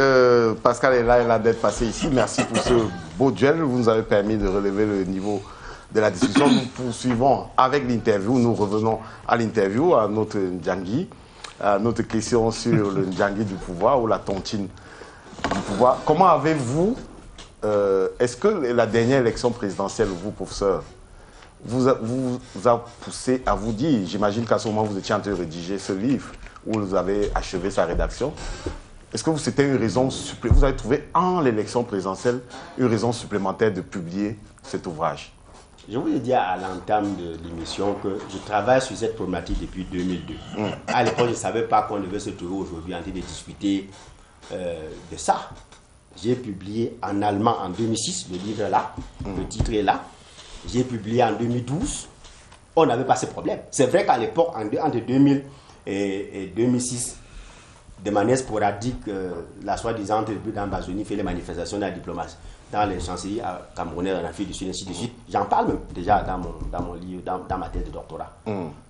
Pascal et Laila d'être passé ici. Merci pour ce beau duel. Vous nous avez permis de relever le niveau de la discussion. Nous poursuivons avec l'interview. Nous revenons à l'interview, à notre Ndjangi, à notre question sur le Ndjangi du pouvoir ou la tontine du pouvoir. Comment avez-vous, est-ce que la dernière élection présidentielle, vous, professeur, vous a poussé à vous dire, j'imagine qu'à ce moment, vous étiez en train de rédiger ce livre, où vous avez achevé sa rédaction. Est-ce que c'était une raison supplémentaire, vous avez trouvé en l'élection présidentielle une raison supplémentaire de publier cet ouvrage? Je vous ai dit à l'entame de l'émission que je travaille sur cette problématique depuis 2002. À l'époque, je ne savais pas qu'on devait se trouver aujourd'hui en train de discuter de ça. J'ai publié en allemand en 2006, le livre est là, le titre est là. J'ai publié en 2012, on n'avait pas ce problème. C'est vrai qu'à l'époque, entre 2000 et 2006, de manière sporadique, la soi-disant République d'Ambazonie fait les manifestations de la diplomatie dans les chancelleries camerounaises en Afrique du Sud, ainsi de suite. J'en parle même déjà dans mon livre, dans ma thèse de doctorat.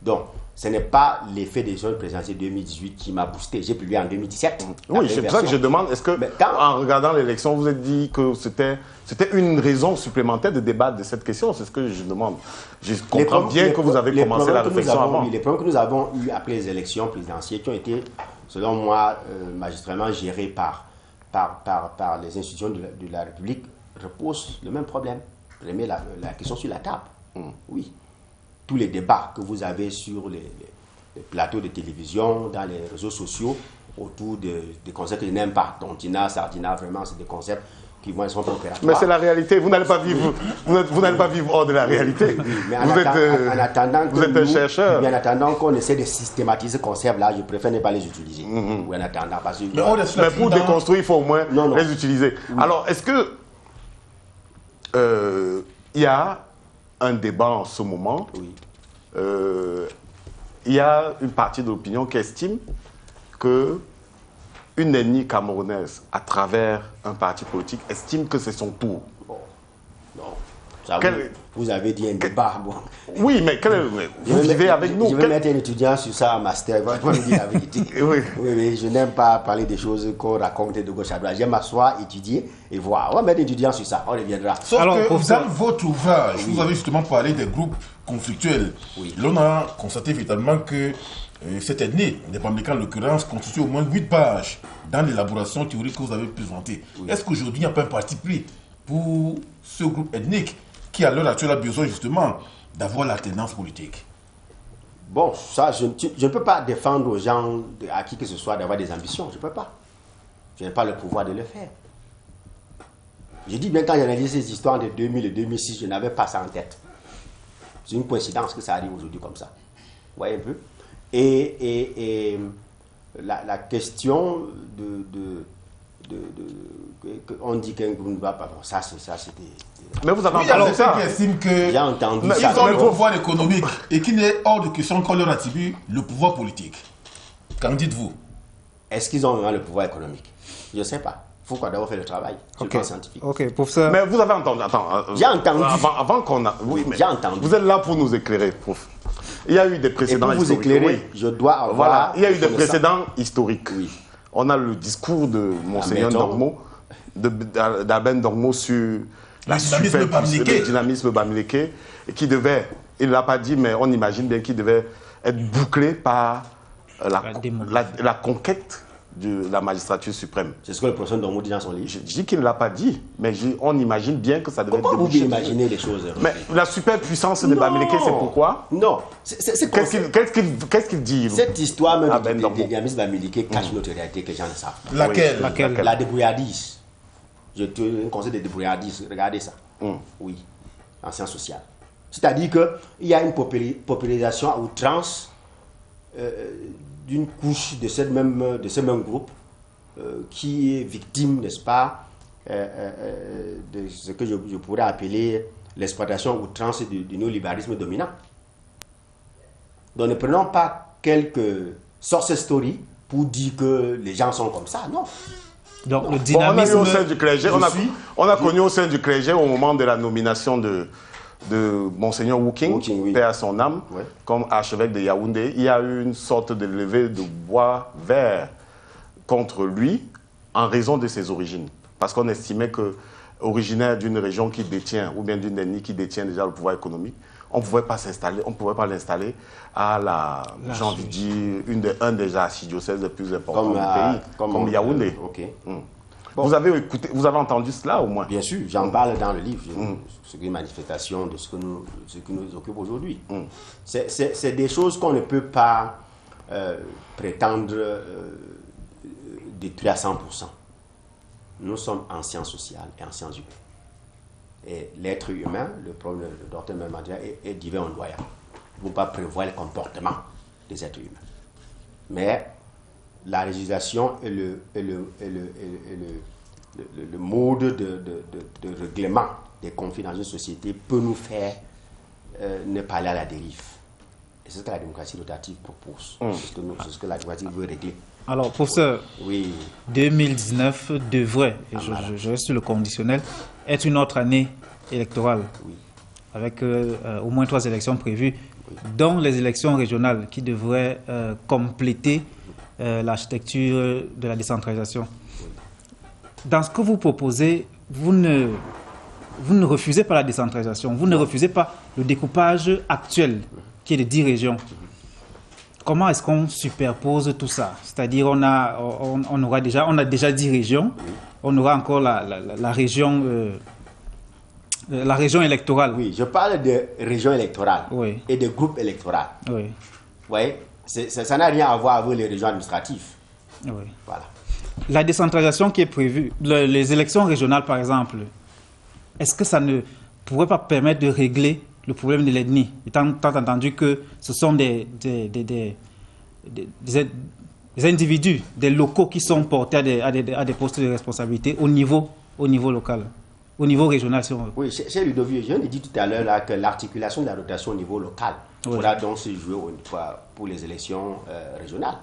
Donc, ce n'est pas l'effet des élections présidentielles 2018 qui m'a boosté. J'ai publié en 2017. Oui, c'est pour ça que je demande, est-ce que, en regardant l'élection, vous êtes dit que c'était une raison supplémentaire de débattre de cette question? C'est ce que je demande. Je comprends bien que vous avez commencé la réflexion avant. Les problèmes que nous avons eus après les élections présidentielles qui ont été, selon moi, magistralement gérés par les institutions de la République reposent le même problème. Remet la question sur la table. Oui. Tous les débats que vous avez sur les plateaux de télévision, dans les réseaux sociaux, autour des concepts que je n'aime pas. Tontina, Sardina, vraiment, c'est des concepts qui sont opératoires. Mais c'est la réalité. Vous n'allez pas vivre, vous n'allez pas vivre hors de la réalité. Oui, mais vous êtes un chercheur. En attendant qu'on essaie de systématiser ces concepts-là, je préfère ne pas les utiliser. Ou en attendant, parce que, mais pour déconstruire, il faut au moins les utiliser. Oui. Alors, est-ce que il y a un débat en ce moment? Oui. Il y a une partie de l'opinion qui estime que une ethnie camerounaise, à travers un parti politique, estime que c'est son tour. Bon. Non. Ça, vous avez dit un débat. Bon. Oui, mais vous vivez avec nous. Je vais mettre un étudiant sur ça en master. Il va me dire la vérité. Oui, je n'aime pas parler des choses qu'on raconte de gauche à droite. J'aime m'asseoir, étudier et voir. On va mettre un étudiant sur ça. On reviendra. Sauf que dans votre ouvrage, vous avez justement parlé des groupes conflictuels. Oui. L'on a constaté véritablement que cette ethnie, les Bamileke en l'occurrence, constitue au moins 8 pages dans l'élaboration théorique que vous avez présentée. Oui. Est-ce qu'aujourd'hui, il n'y a pas un parti pris pour ce groupe ethnique qui, à l'heure actuelle, a besoin justement d'avoir l'alternance politique? Bon, ça, je ne peux pas défendre aux gens, à qui que ce soit, d'avoir des ambitions. Je ne peux pas. Je n'ai pas le pouvoir de le faire. Je dis bien, quand j'ai analysé ces histoires de 2000 et 2006, je n'avais pas ça en tête. C'est une coïncidence que ça arrive aujourd'hui comme ça. Vous voyez un peu? Et la question on dit qu'un groupe ne va pas. Bon, ça c'était. Mais vous avez entendu ça? Qui estiment que j'ai entendu ils ont le pouvoir économique et qu'il n'est hors de question qu'on leur attribue le pouvoir politique. Qu'en dites-vous? Est-ce qu'ils ont vraiment le pouvoir économique? Je ne sais pas. Il faut d'abord faire le travail. Ok, scientifique. Ok, professeur. Mais vous avez entendu. J'ai entendu. Avant qu'on a. Oui, mais j'ai entendu. Vous êtes là pour nous éclairer, prof. Il y a eu des précédents historiques. Pour vous éclairer, je dois avoir. Voilà, il y a eu des précédents historiques. Oui. On a le discours de Monseigneur Dormo, d'Alben Dormo sur le dynamisme Bamileke, et qui devait, il ne l'a pas dit, mais on imagine bien qu'il devait être bouclé par la conquête de la magistrature suprême. C'est ce que le professeur Dormo dit dans son livre. Je dis qu'il ne l'a pas dit, mais on imagine bien que ça devait être débouché. Vous imaginez les choses. Mais la superpuissance de Bamileke, c'est pourquoi? Non. Qu'est-ce qu'il dit? Cette histoire même de dynamisme Bamileke cache notre réalité que les gens ne savent pas. Laquelle? La débrouillardise. Je te conseille de débrouillardise. Regardez ça. Oui. En sciences sociales. C'est-à-dire qu'il y a une popularisation à outrance d'une couche de ce même groupe qui est victime, n'est-ce pas, de ce que je pourrais appeler l'exploitation à outrance du néolibéralisme dominant. Donc ne prenons pas quelques success stories pour dire que les gens sont comme ça, non. Donc le dynamisme... on a eu au sein du clergé, on a connu au sein du clergé au moment de la nomination de Monseigneur Wooking, paix à son âme, comme archevêque de Yaoundé, il y a eu une sorte de levée de bois vert contre lui en raison de ses origines. Parce qu'on estimait que, originaire d'une région qui détient, ou bien d'une ethnie qui détient déjà le pouvoir économique, on ne pouvait pas l'installer à la, j'ai envie de dire, un des archidiocèses les plus importants du pays, comme Yaoundé. Bon. Vous avez entendu cela au moins? Bien sûr, j'en parle dans le livre. C'est une manifestation de ce qui nous occupe aujourd'hui. C'est des choses qu'on ne peut pas prétendre détruire à 100%. Nous sommes en sciences sociales et en sciences humaines. Et l'être humain, le problème de Dr. Memandria est divin ondoyant. Vous ne pouvez pas prévoir le comportement des êtres humains. Mais la législation et le mode de règlement des conflits dans une société peut nous faire ne pas aller à la dérive. Et c'est ce que la démocratie rotative propose. C'est ce que la démocratie veut régler. Alors, professeur, oui. 2019 devrait, et je reste sur le conditionnel, être une autre année électorale, Oui. avec au moins 3 élections prévues, dont les élections régionales qui devraient compléter l'architecture de la décentralisation. Dans ce que vous proposez, vous ne refusez pas la décentralisation, vous ne refusez pas le découpage actuel, qui est de 10 régions. Comment est-ce qu'on superpose tout ça? C'est-à-dire on a déjà 10 régions, on aura encore la région électorale. Oui, je parle de régions électorales et de groupes électoraux. Oui. Vous voyez, ça n'a rien à voir avec les régions administratives. Oui. Voilà. La décentralisation qui est prévue, les élections régionales par exemple, est-ce que ça ne pourrait pas permettre de régler le problème de l'ethnie, étant entendu que ce sont des individus, des locaux qui sont portés à des postes de responsabilité au niveau local, au niveau régional. Si on veut. Oui, chez Ludovic, je l'ai dit tout à l'heure là, que l'articulation de la rotation au niveau local pourra donc se jouer pour les élections régionales.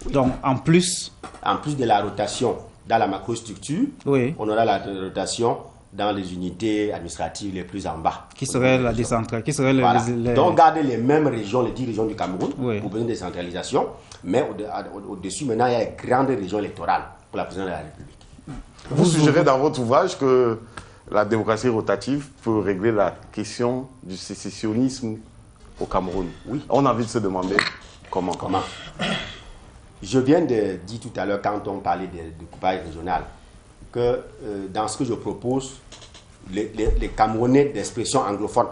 Oui. Donc, en plus de la rotation dans la macrostructure, on aura la rotation dans les unités administratives les plus en bas. Qui serait la décentralisation, voilà. Donc, garder les mêmes régions, les 10 régions du Cameroun, pour besoin de décentralisation, mais au-dessus, maintenant, il y a les grandes régions électorales pour la présidence de la République. Vous suggérez dans votre ouvrage que la démocratie rotative peut régler la question du sécessionnisme au Cameroun. Oui. On a envie de se demander comment. Je viens de dire tout à l'heure, quand on parlait de découpage régional, que dans ce que je propose, les Camerounais d'expression anglophone,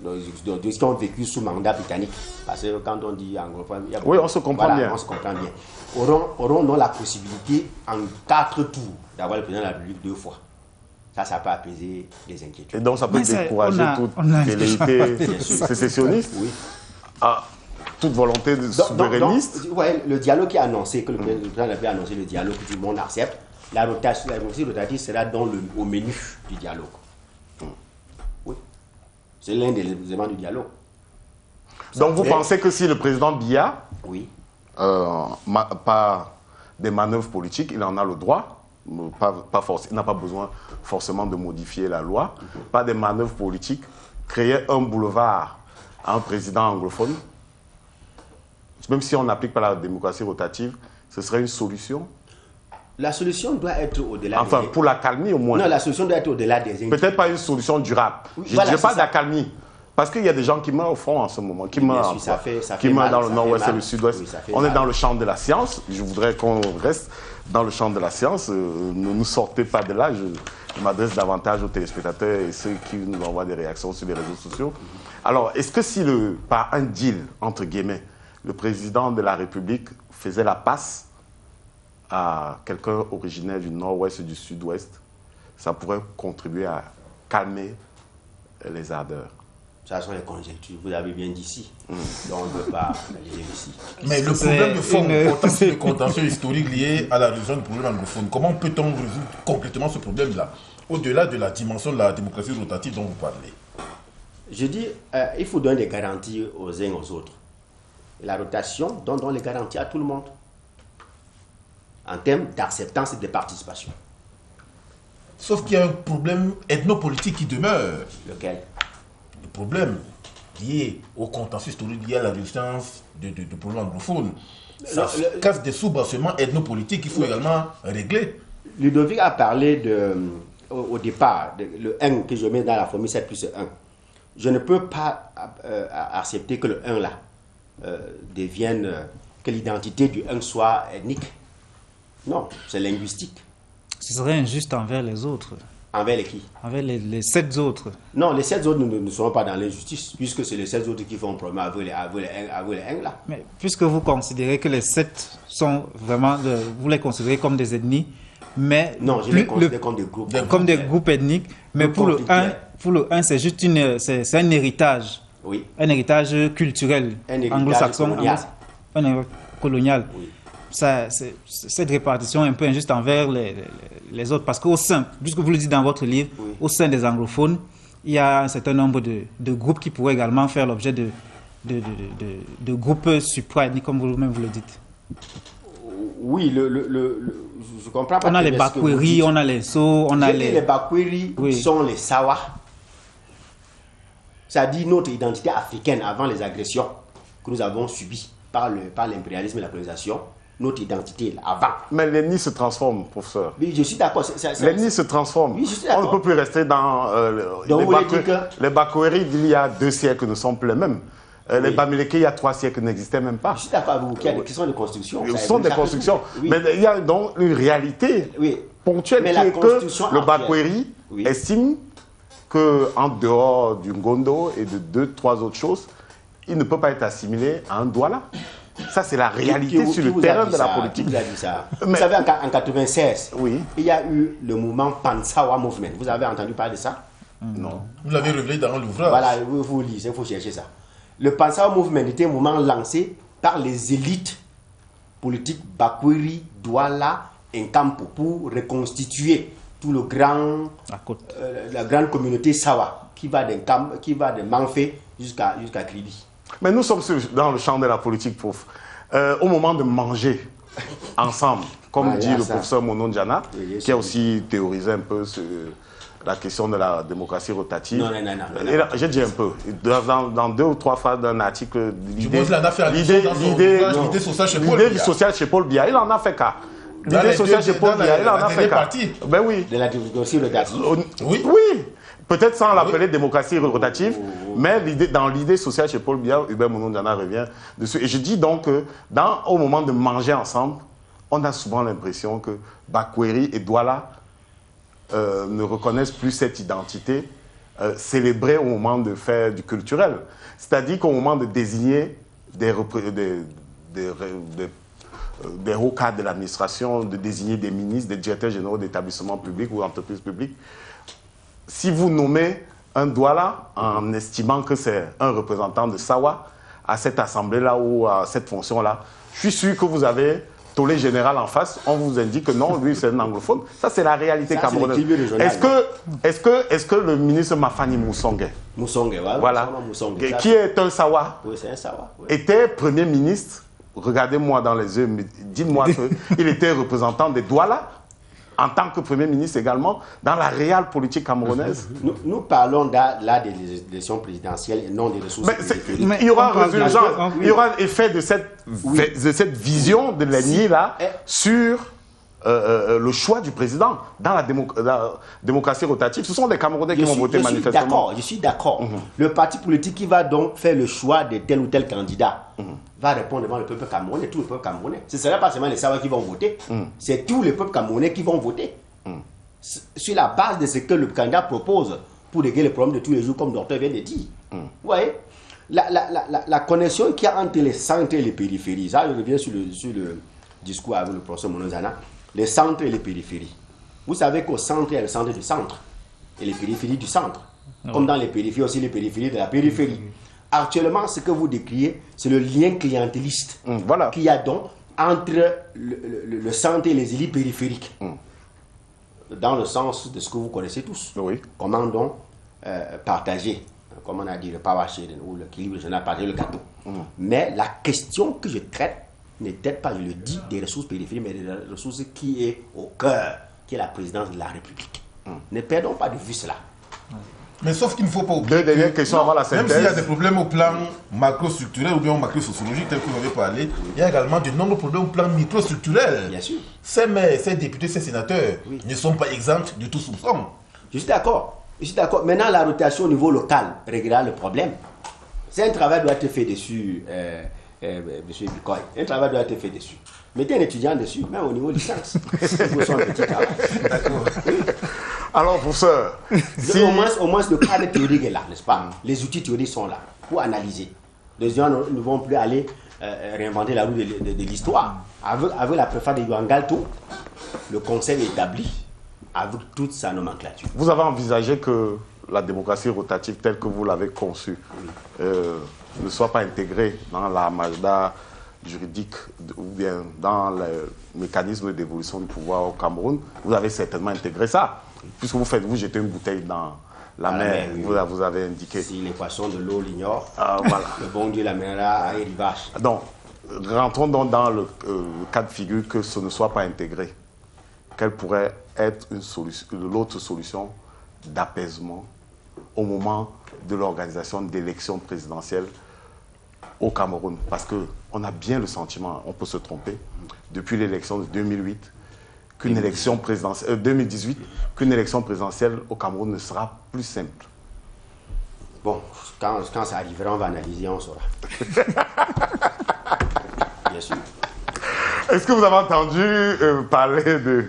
de ce qui ont vécu sous mandat britannique, parce que quand on dit anglophone, on se comprend bien. On se comprend bien. Auront donc la possibilité en 4 tours d'avoir le président de la République 2 fois. Ça peut apaiser les inquiétudes. Et donc ça peut décourager toute velléité sécessionniste. Oui. Toute volonté de souverainiste. Le dialogue qui est annoncé, que le président a annoncé, le dialogue que tout le monde accepte, la démocratie rotative sera au menu du dialogue. Oui. C'est l'un des éléments du dialogue. Donc vous pensez que si le président Biya, par des manœuvres politiques, il en a le droit, il n'a pas besoin forcément de modifier la loi, par des manœuvres politiques, créer un boulevard à un président anglophone, même si on n'applique pas la démocratie rotative, ce serait une solution? La solution doit être au-delà pour la calmie au moins. Non, la solution doit être au-delà des inquiétudes. Peut-être pas une solution durable. Je ne parle pas de la calmie. Parce qu'il y a des gens qui meurent au front en ce moment, qui meurent dans le nord-ouest et le sud-ouest. On est dans le champ de la science. Je voudrais qu'on reste dans le champ de la science. Ne nous sortez pas de là. Je m'adresse davantage aux téléspectateurs et ceux qui nous envoient des réactions sur les réseaux sociaux. Alors, est-ce que si par un deal, entre guillemets, le président de la République faisait la passe à quelqu'un originaire du nord-ouest et du sud-ouest, ça pourrait contribuer à calmer les ardeurs? Ça sont les conjectures, vous avez bien dit ici. Donc on ne peut pas aller ici. Mais le problème de fond, portant sur le contentieux historique lié à la résolution du problème anglophone, comment peut-on résoudre complètement ce problème-là, au-delà de la dimension de la démocratie rotative dont vous parlez? Je dis, il faut donner des garanties aux uns et aux autres. La rotation donne les garanties à tout le monde, en termes d'acceptance et de participation. Sauf qu'il y a un problème ethnopolitique qui demeure. Lequel? Le problème lié au contentieux historique, lié à la résistance du problème anglophone. Ça casse des sous-bassements ethnopolitiques qu'il faut également régler. Ludovic a parlé au départ, le 1 que je mets dans la formule 7 plus 1. Je ne peux pas accepter que le 1 là que l'identité du 1 soit ethnique. Non, c'est linguistique. ce serait injuste envers les autres. Envers les qui? Envers les 7 autres. Non, les 7 autres ne seront pas dans l'injustice, puisque c'est les 7 autres qui font problème avec les 1 là. Mais puisque vous considérez que les 7 sont vraiment, vous les considérez comme des ethnies, mais non, je les considère comme des groupes. Comme des groupes ethniques, mais pour le 1, c'est juste c'est un héritage. Oui. Un héritage culturel anglo-saxon, colonial. Oui. Cette répartition est un peu injuste envers les autres, parce qu'au sein, puisque vous le dites dans votre livre, oui, au sein des anglophones, il y a un certain nombre de groupes qui pourraient également faire l'objet de groupes supra-ethniques, comme vous-même vous le dites. Oui, je comprends pas. On a les Bakweri, on a les So, on a les... Les Bakweri sont les Sawa. Ça dit notre identité africaine avant les agressions que nous avons subies par l'impérialisme et la colonisation. Notre identité avant. Mais l'ethnie se transforme, professeur. Oui, je suis d'accord. L'ethnie se transforme. Oui, je suis on d'accord. ne peut plus rester dans les Bakweri d'il y a 2 siècles ne sont plus les mêmes. Les Bamileke il y a 3 siècles n'existaient même pas. Je suis d'accord avec vous qu'il y a des questions de construction. Ce sont des constructions. Oui. Mais il y a donc une réalité ponctuelle qui est que le Bakweri estime qu'en dehors du Ngondo et de 2-3 autres choses, il ne peut pas être assimilé à un Douala. Ça, c'est la réalité sur le terrain de la politique. Vous avez dit ça. Vous savez, en 1996, il y a eu le mouvement Pansawa Movement. Vous avez entendu parler de ça? Non. Vous l'avez révélé dans l'ouvrage. Voilà, vous lisez, il faut chercher ça. Le Pansawa Movement était un mouvement lancé par les élites politiques Bakweri, Douala, Nkampo pour reconstituer tout le la grande communauté Sawa qui va de Manfé jusqu'à Kribi. Mais nous sommes dans le champ de la politique, prof. Au moment de manger ensemble, comme dit le professeur Monon Djana, qui a aussi théorisé un peu la question de la démocratie rotative. Non. J'ai dit un peu. Dans 2 ou 3 phrases d'un article, l'idée sociale chez Paul Biya, il en a fait cas. L'idée sociale chez Paul Biya, il en a fait cas. Ben oui. De la démocratie rotative. Oui. Peut-être sans l'appeler démocratie rotative, mais dans l'idée sociale chez Paul Biya, Hubert Monon-Djana revient dessus. Et je dis donc que au moment de manger ensemble, on a souvent l'impression que Bakweri et Douala ne reconnaissent plus cette identité célébrée au moment de faire du culturel. C'est-à-dire qu'au moment de désigner des hauts cadres de l'administration, de désigner des ministres, des directeurs généraux d'établissements publics ou d'entreprises publiques, si vous nommez un Douala en estimant que c'est un représentant de Sawa à cette assemblée-là ou à cette fonction-là, je suis sûr que vous avez Tolé général en face, on vous indique que non, lui c'est un anglophone. Ça c'est la réalité camerounaise. Est-ce que le ministre Mafani Moussongue, voilà, qui est un Sawa, était Premier ministre, regardez-moi dans les yeux, dites-moi qu'il était représentant des Douala en tant que Premier ministre également, dans la réelle politique camerounaise. Nous parlons là des élections présidentielles et non des ressources. Mais il y aura résurgence, il y aura effet de cette vision de l'ennemi-là sur le choix du président dans la démocratie rotative. Ce sont des Camerounais qui vont voter manifestement. Je suis d'accord. Le parti politique qui va donc faire le choix de tel ou tel candidat va répondre devant le peuple camerounais, tout le peuple camerounais. Ce ne sera pas seulement les Sawa qui vont voter, c'est tout le peuple camerounais qui vont voter. Sur la base de ce que le candidat propose pour régler les problèmes de tous les jours, comme le docteur vient de dire. Vous voyez, la connexion qu'il y a entre les centres et les périphéries, ça je reviens sur le discours avec le professeur Monon-Djana, les centres et les périphéries. Vous savez qu'au centre, il y a le centre du centre et les périphéries du centre. Comme dans les périphéries aussi, les périphéries de la périphérie. Actuellement, ce que vous décrivez, c'est le lien clientéliste qu'il y a donc entre le centre et les élites périphériques. Dans le sens de ce que vous connaissez tous. Comment donc partager, comme on a dit, le power sharing ou l'équilibre régional, partager le gâteau. Mais la question que je traite ne traite pas, je le dis, des ressources périphériques, mais des ressources qui est au cœur, qui est la présidence de la République. Ne perdons pas de vue cela. Mais sauf qu'il ne faut pas oublier deux dernières questions avant la synthèse. Même s'il y a des problèmes au plan macro-structurel ou bien macro-sociologique, tel que vous avez parlé, il y a également de nombreux problèmes au plan micro-structurel. Bien sûr. Ces maires, ces députés, ces sénateurs ne sont pas exempts de tout soupçon. Je suis d'accord. Maintenant, la rotation au niveau local réglera le problème. C'est un travail qui doit être fait dessus, monsieur Bikoy, un travail doit être fait dessus. Mettez un étudiant dessus, même au niveau licence. Pour son petit travail. D'accord. Alors, professeur, si... au moins le cadre théorique est là, n'est-ce pas? Les outils théoriques sont là pour analyser. Les gens ne vont plus aller réinventer la roue de l'histoire. Avec la préface de Yohan Galto, le conseil établi avec toute sa nomenclature. Vous avez envisagé que la démocratie rotative telle que vous l'avez conçue ne soit pas intégrée dans la majda juridique ou bien dans le mécanisme d'évolution du pouvoir au Cameroun. Vous avez certainement intégré ça, puisque vous jetez une bouteille dans la mer, oui. Vous avez indiqué. Si les poissons de l'eau l'ignorent, voilà. Le bon Dieu l'amènera à rivage. Donc, rentrons donc dans le cas de figure que ce ne soit pas intégré. Quelle pourrait être l'autre solution d'apaisement au moment de l'organisation d'élections présidentielles au Cameroun? Parce qu'on a bien le sentiment, on peut se tromper, depuis l'élection de 2008, qu'une élection présidentielle, 2018, qu'une élection présidentielle au Cameroun ne sera plus simple. Bon, quand ça arrivera, on va analyser, on saura. Bien sûr. Est-ce que vous avez entendu parler de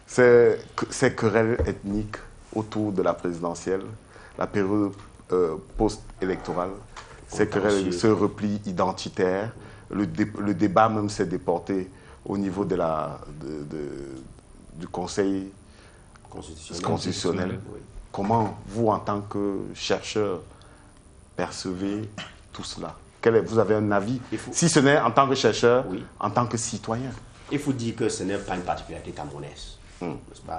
ces querelles ethniques autour de la présidentielle, la période post-électorale, ces querelles, ce repli identitaire, le débat même s'est déporté au niveau du Conseil constitutionnel. Oui. Comment vous, en tant que chercheur, percevez tout cela? Vous avez un avis, si ce n'est en tant que chercheur, oui, en tant que citoyen? Il faut dire que ce n'est pas une particularité camerounaise.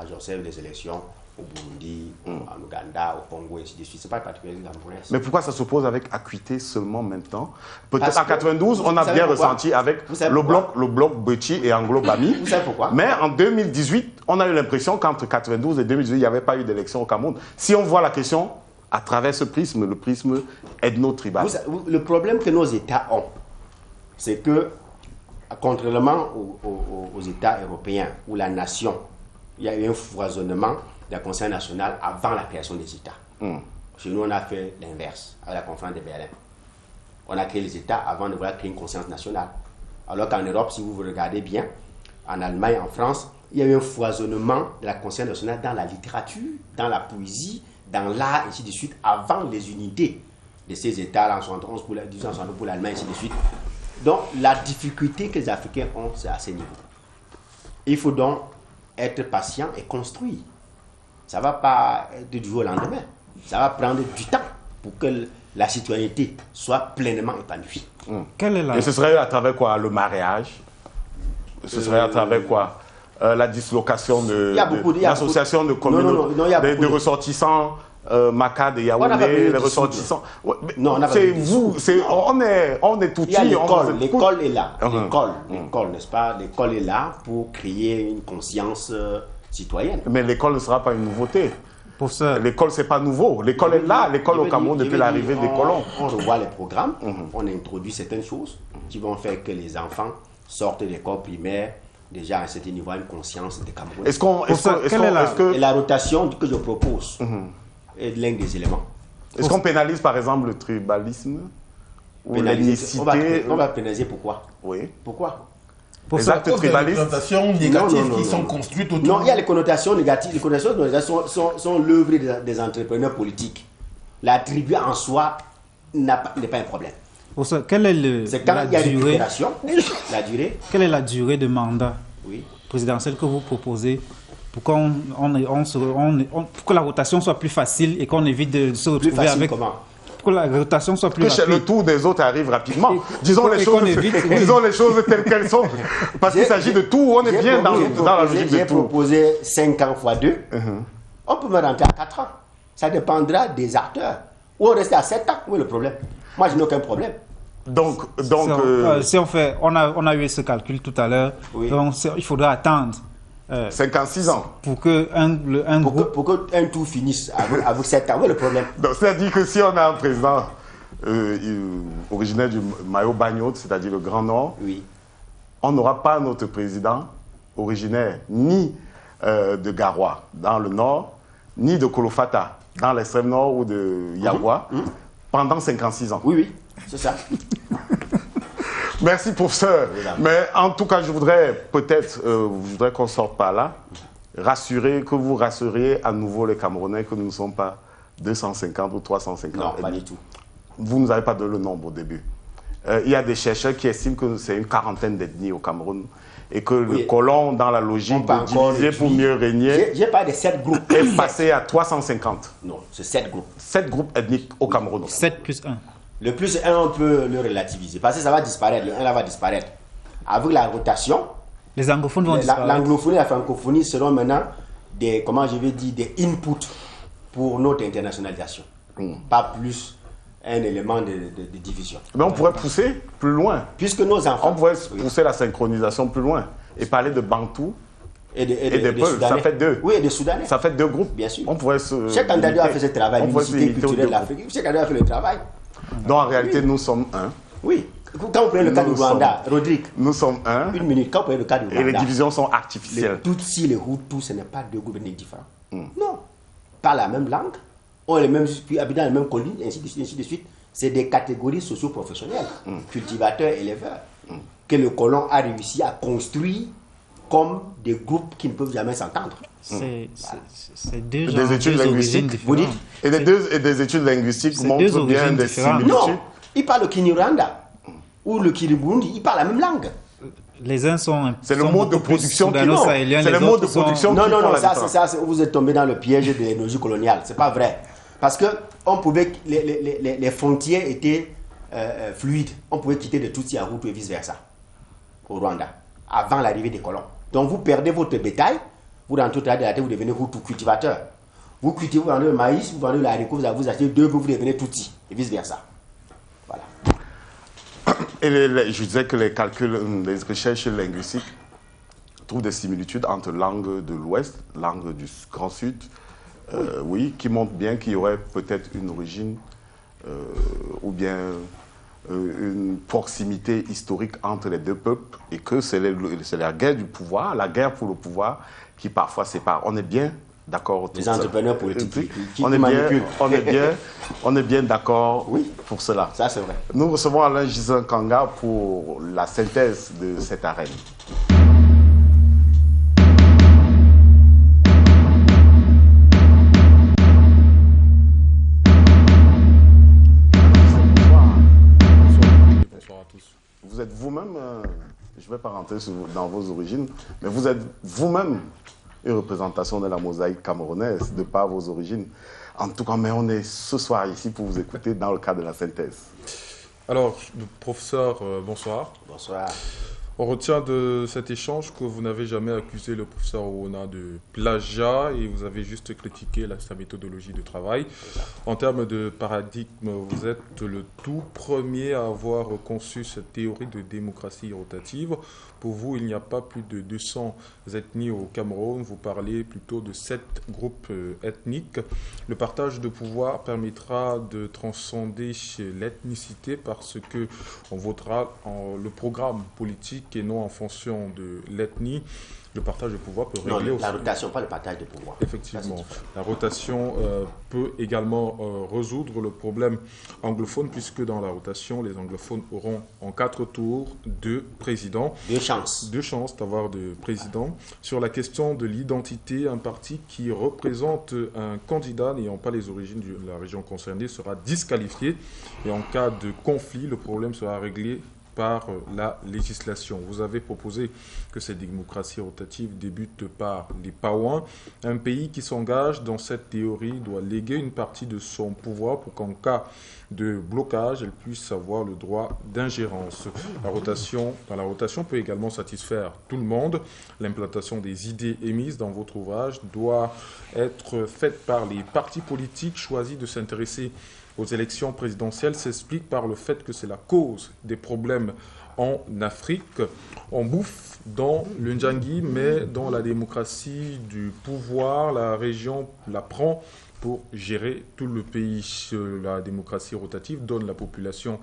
J'observe les élections au Burundi, en Ouganda, au Congo, et ainsi de suite. Ce n'est pas une particularité camerounaise. Mais pourquoi ça s'oppose avec acuité seulement maintenant? Peut-être en 92, on a bien ressenti avec le bloc Bechi et Anglo-Bami. Vous savez pourquoi? Mais en 2018, on a eu l'impression qu'entre 92 et 2018, il n'y avait pas eu d'élection au Cameroun. Si on voit la question à travers ce prisme, le prisme ethno-tribal. Le problème que nos États ont, c'est que, contrairement aux États européens, où la nation, il y a eu un foisonnement de la conscience nationale avant la création des États. Chez nous, on a fait l'inverse, avec la conférence de Berlin. On a créé les États avant de vouloir créer une conscience nationale. Alors qu'en Europe, si vous regardez bien, en Allemagne, en France, il y a eu un foisonnement de la conscience nationale dans la littérature, dans la poésie, dans l'art, ainsi de suite, avant les unités de ces États, en 71 pour l'Allemagne, ainsi de suite. Donc, la difficulté que les Africains ont, c'est à ce niveau. Il faut donc être patient et construire. Ça ne va pas être du jour au lendemain. Ça va prendre du temps pour que la citoyenneté soit pleinement épanouie. Et ce serait à travers quoi? Le mariage? Ce serait à travers quoi? La dislocation de l'association de communautés, de ressortissants Maka de Yaoundé, les ressortissants. Non, c'est vous, on est tout. Il y a l'école est là. L'école, n'est-ce pas? L'école est là pour créer une conscience citoyenne. Mais l'école ne sera pas une nouveauté. L'école, c'est pas nouveau. L'école est là, l'école au Cameroun depuis l'arrivée des colons. On revoit les programmes, on introduit certaines choses qui vont faire que les enfants sortent de l'école primaire déjà à un certain niveau, une conscience des Camerounais. Et la rotation que je propose est l'un des éléments. Est-ce qu'on pénalise par exemple le tribalisme ou l'ethnicité? On va pénaliser pourquoi? Oui. Pourquoi? Les actes tribalistes. Les connotations négatives qui sont construites autour. Non, il y a les connotations négatives. Les connotations négatives sont l'œuvre des entrepreneurs politiques. La tribu en soi n'est pas un problème. Quelle est c'est quand il y a une récupération, la durée. Quelle est la durée de mandat présidentiel que vous proposez pour que la rotation soit plus facile et qu'on évite de se retrouver avec... Comment? Pour que la rotation soit plus rapide. Que le tour des autres arrive rapidement. Disons les choses telles qu'elles sont. Parce qu'il s'agit de tout, on est bien dans la logique de tout. J'ai proposé 5 ans x 2. On peut me rentrer à 4 ans. Ça dépendra des acteurs. Ou on reste à 7 ans. Où est le problème? Moi, je n'ai aucun problème. Donc si on a eu ce calcul tout à l'heure, donc il faudra attendre 56 ans pour que un tour finisse avec 7 ans. Où est le problème? C'est-à-dire que si on a un président originaire du Mayo-Bagnoud, c'est-à-dire le Grand Nord, on n'aura pas notre président originaire ni de Garoua dans le Nord, ni de Kolofata dans l'extrême nord ou de Yagua. pendant 56 ans. Oui, oui, c'est ça. Merci, professeur. Mais en tout cas, je voudrais qu'on sorte par là, que vous rassuriez à nouveau les Camerounais que nous ne sommes pas 250 ou 350. Non, pas du tout. Vous ne nous avez pas donné le nombre au début. Il y a des chercheurs qui estiment que c'est une quarantaine d'ethnies au Cameroun et que le colon, dans la logique de diviser pour mieux régner, j'ai pas de 7 groupes. est passé à 350. Non, c'est 7 groupes. 7 groupes ethniques au Cameroun. 7 plus 1. Le plus 1, on peut le relativiser parce que ça va disparaître. Le 1 là va disparaître. Avec la rotation, Les anglophones vont disparaître. l'anglophonie et la francophonie seront maintenant des, comment je vais dire, des inputs pour notre internationalisation. Pas plus un élément de division. Mais on pourrait pousser plus loin. Puisque nos enfants... On pourrait pousser la synchronisation plus loin et parler de Bantou et des Peuls. Ça fait 2. Oui, et des Soudanais. Ça fait 2 groupes. Bien sûr. On pourrait Cheikh Anta Diop a fait ce travail, l'unicité culturelle de l'Afrique. l'Afrique. Cheikh Anta Diop a fait le travail. Donc en réalité, nous sommes un. Oui. Quand vous prenez le cas du Rwanda, Rodrigue, Nous sommes un. une minute, quand vous prenez le cas du Et les Rwanda, divisions sont les artificielles. Tutsis, les Hutus, ce n'est pas 2 groupes ethniques différents. Non. Parlent la même langue, ont les mêmes, puis habitent dans les mêmes collines, ainsi de suite. C'est des catégories socio-professionnelles, cultivateurs, éleveurs, que le colon a réussi à construire comme des groupes qui ne peuvent jamais s'entendre. C'est deux Des genres, études deux origines linguistiques, vous différentes. dites Et des études linguistiques C'est deux montrent bien origines des différentes. similitudes. Non, ils parlent le Kinyarwanda ou le Kiriburundi, ils parlent la même langue. Les uns sont C'est le mode de production qui soudano-sahéliens, c'est les le mode autres de production Non, qui non, font non, la ça, différence. vous êtes tombé dans le piège de l'énergie coloniale. C'est pas vrai. Parce que on pouvait, les frontières étaient fluides. On pouvait quitter de Tutsi à Hutu et vice-versa au Rwanda, avant l'arrivée des colons. Donc vous perdez votre bétail, vous rentrez au travers de la terre, vous devenez Hutu cultivateur. Vous cultivez, vous vendez le maïs, vous vendez le haricot, vous achetez 2 groupes, vous devenez Tutsi et vice-versa. Voilà. Et je disais que les calculs, les recherches linguistiques trouvent des similitudes entre langues de l'Ouest, langues du Grand Sud, oui, qui montrent bien qu'il y aurait peut-être une origine ou bien une proximité historique entre les 2 peuples et que c'est la guerre du pouvoir, la guerre pour le pouvoir qui parfois sépare. On est bien d'accord. Les entrepreneurs politiques qui on manipulent. On est bien d'accord Oui. pour cela. Ça, c'est vrai. Nous recevons Alain Gisin Kanga pour la synthèse de cette arène. Bonsoir à tous. Vous êtes vous-même, je ne vais pas rentrer dans vos origines, mais vous êtes vous-même une représentation de la mosaïque camerounaise de par vos origines. En tout cas, mais on est ce soir ici pour vous écouter dans le cadre de la synthèse. Alors, professeur, bonsoir. Bonsoir. On retient de cet échange que vous n'avez jamais accusé le professeur Ouona de plagiat et vous avez juste critiqué sa méthodologie de travail. En termes de paradigme, vous êtes le tout premier à avoir conçu cette théorie de démocratie rotative. Pour vous, il n'y a pas plus de 200 ethnies au Cameroun. Vous parlez plutôt de 7 groupes ethniques. Le partage de pouvoir permettra de transcender l'ethnicité parce que on votera le programme politique et non en fonction de l'ethnie. Le partage de pouvoir peut régler Non, aussi. la rotation, pas le partage de pouvoir. Effectivement, Ça, c'est différent. la rotation peut également résoudre le problème anglophone puisque dans la rotation, les anglophones auront en 4 tours 2 présidents. 2 chances. 2 chances d'avoir de président. Sur la question de l'identité, un parti qui représente un candidat n'ayant pas les origines de la région concernée sera disqualifié et en cas de conflit, le problème sera réglé par la législation. Vous avez proposé que cette démocratie rotative débute par les Paouans. Un pays qui s'engage dans cette théorie doit léguer une partie de son pouvoir pour qu'en cas de blocage, elle puisse avoir le droit d'ingérence. Dans la rotation peut également satisfaire tout le monde. L'implantation des idées émises dans votre ouvrage doit être faite par les partis politiques choisis de s'intéresser aux élections présidentielles s'explique par le fait que c'est la cause des problèmes en Afrique. On bouffe dans le Ndjangi, mais dans la démocratie du pouvoir, la région la prend pour gérer tout le pays. La démocratie rotative donne la population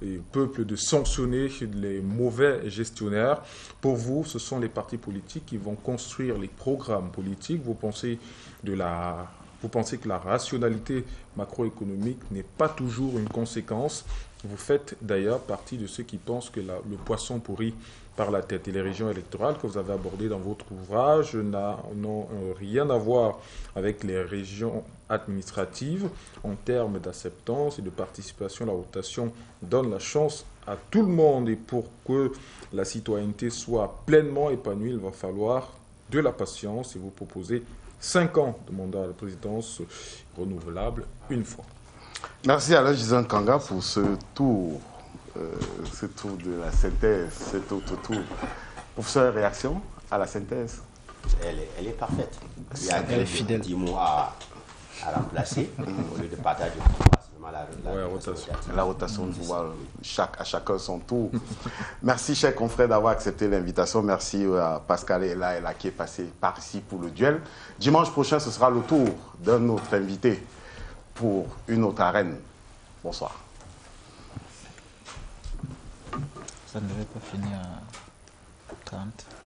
et peuple de sanctionner les mauvais gestionnaires. Pour vous, ce sont les partis politiques qui vont construire les programmes politiques. Vous pensez de la Vous pensez que la rationalité macroéconomique n'est pas toujours une conséquence. Vous faites d'ailleurs partie de ceux qui pensent que le poisson pourrit par la tête. Et les régions électorales que vous avez abordées dans votre ouvrage n'ont rien à voir avec les régions administratives. En termes d'acceptance et de participation, la rotation donne la chance à tout le monde. Et pour que la citoyenneté soit pleinement épanouie, il va falloir de la patience et vous proposez 5 ans de mandat à la présidence renouvelable une fois. Merci à Gisèle Kanga pour ce tour de la synthèse, cet autre tour. Professeur, réaction à la synthèse? Elle est parfaite. Il y a Elle est fidèle. 10 mois à remplacer au lieu de partager la rotation. La rotation de pouvoir, à chacun son tour. Merci, chers confrères, d'avoir accepté l'invitation. Merci à Pascal et Ella qui est passé par ici pour le duel. Dimanche prochain, ce sera le tour d'un autre invité pour une autre arène. Bonsoir. Ça ne devait pas finir à 30.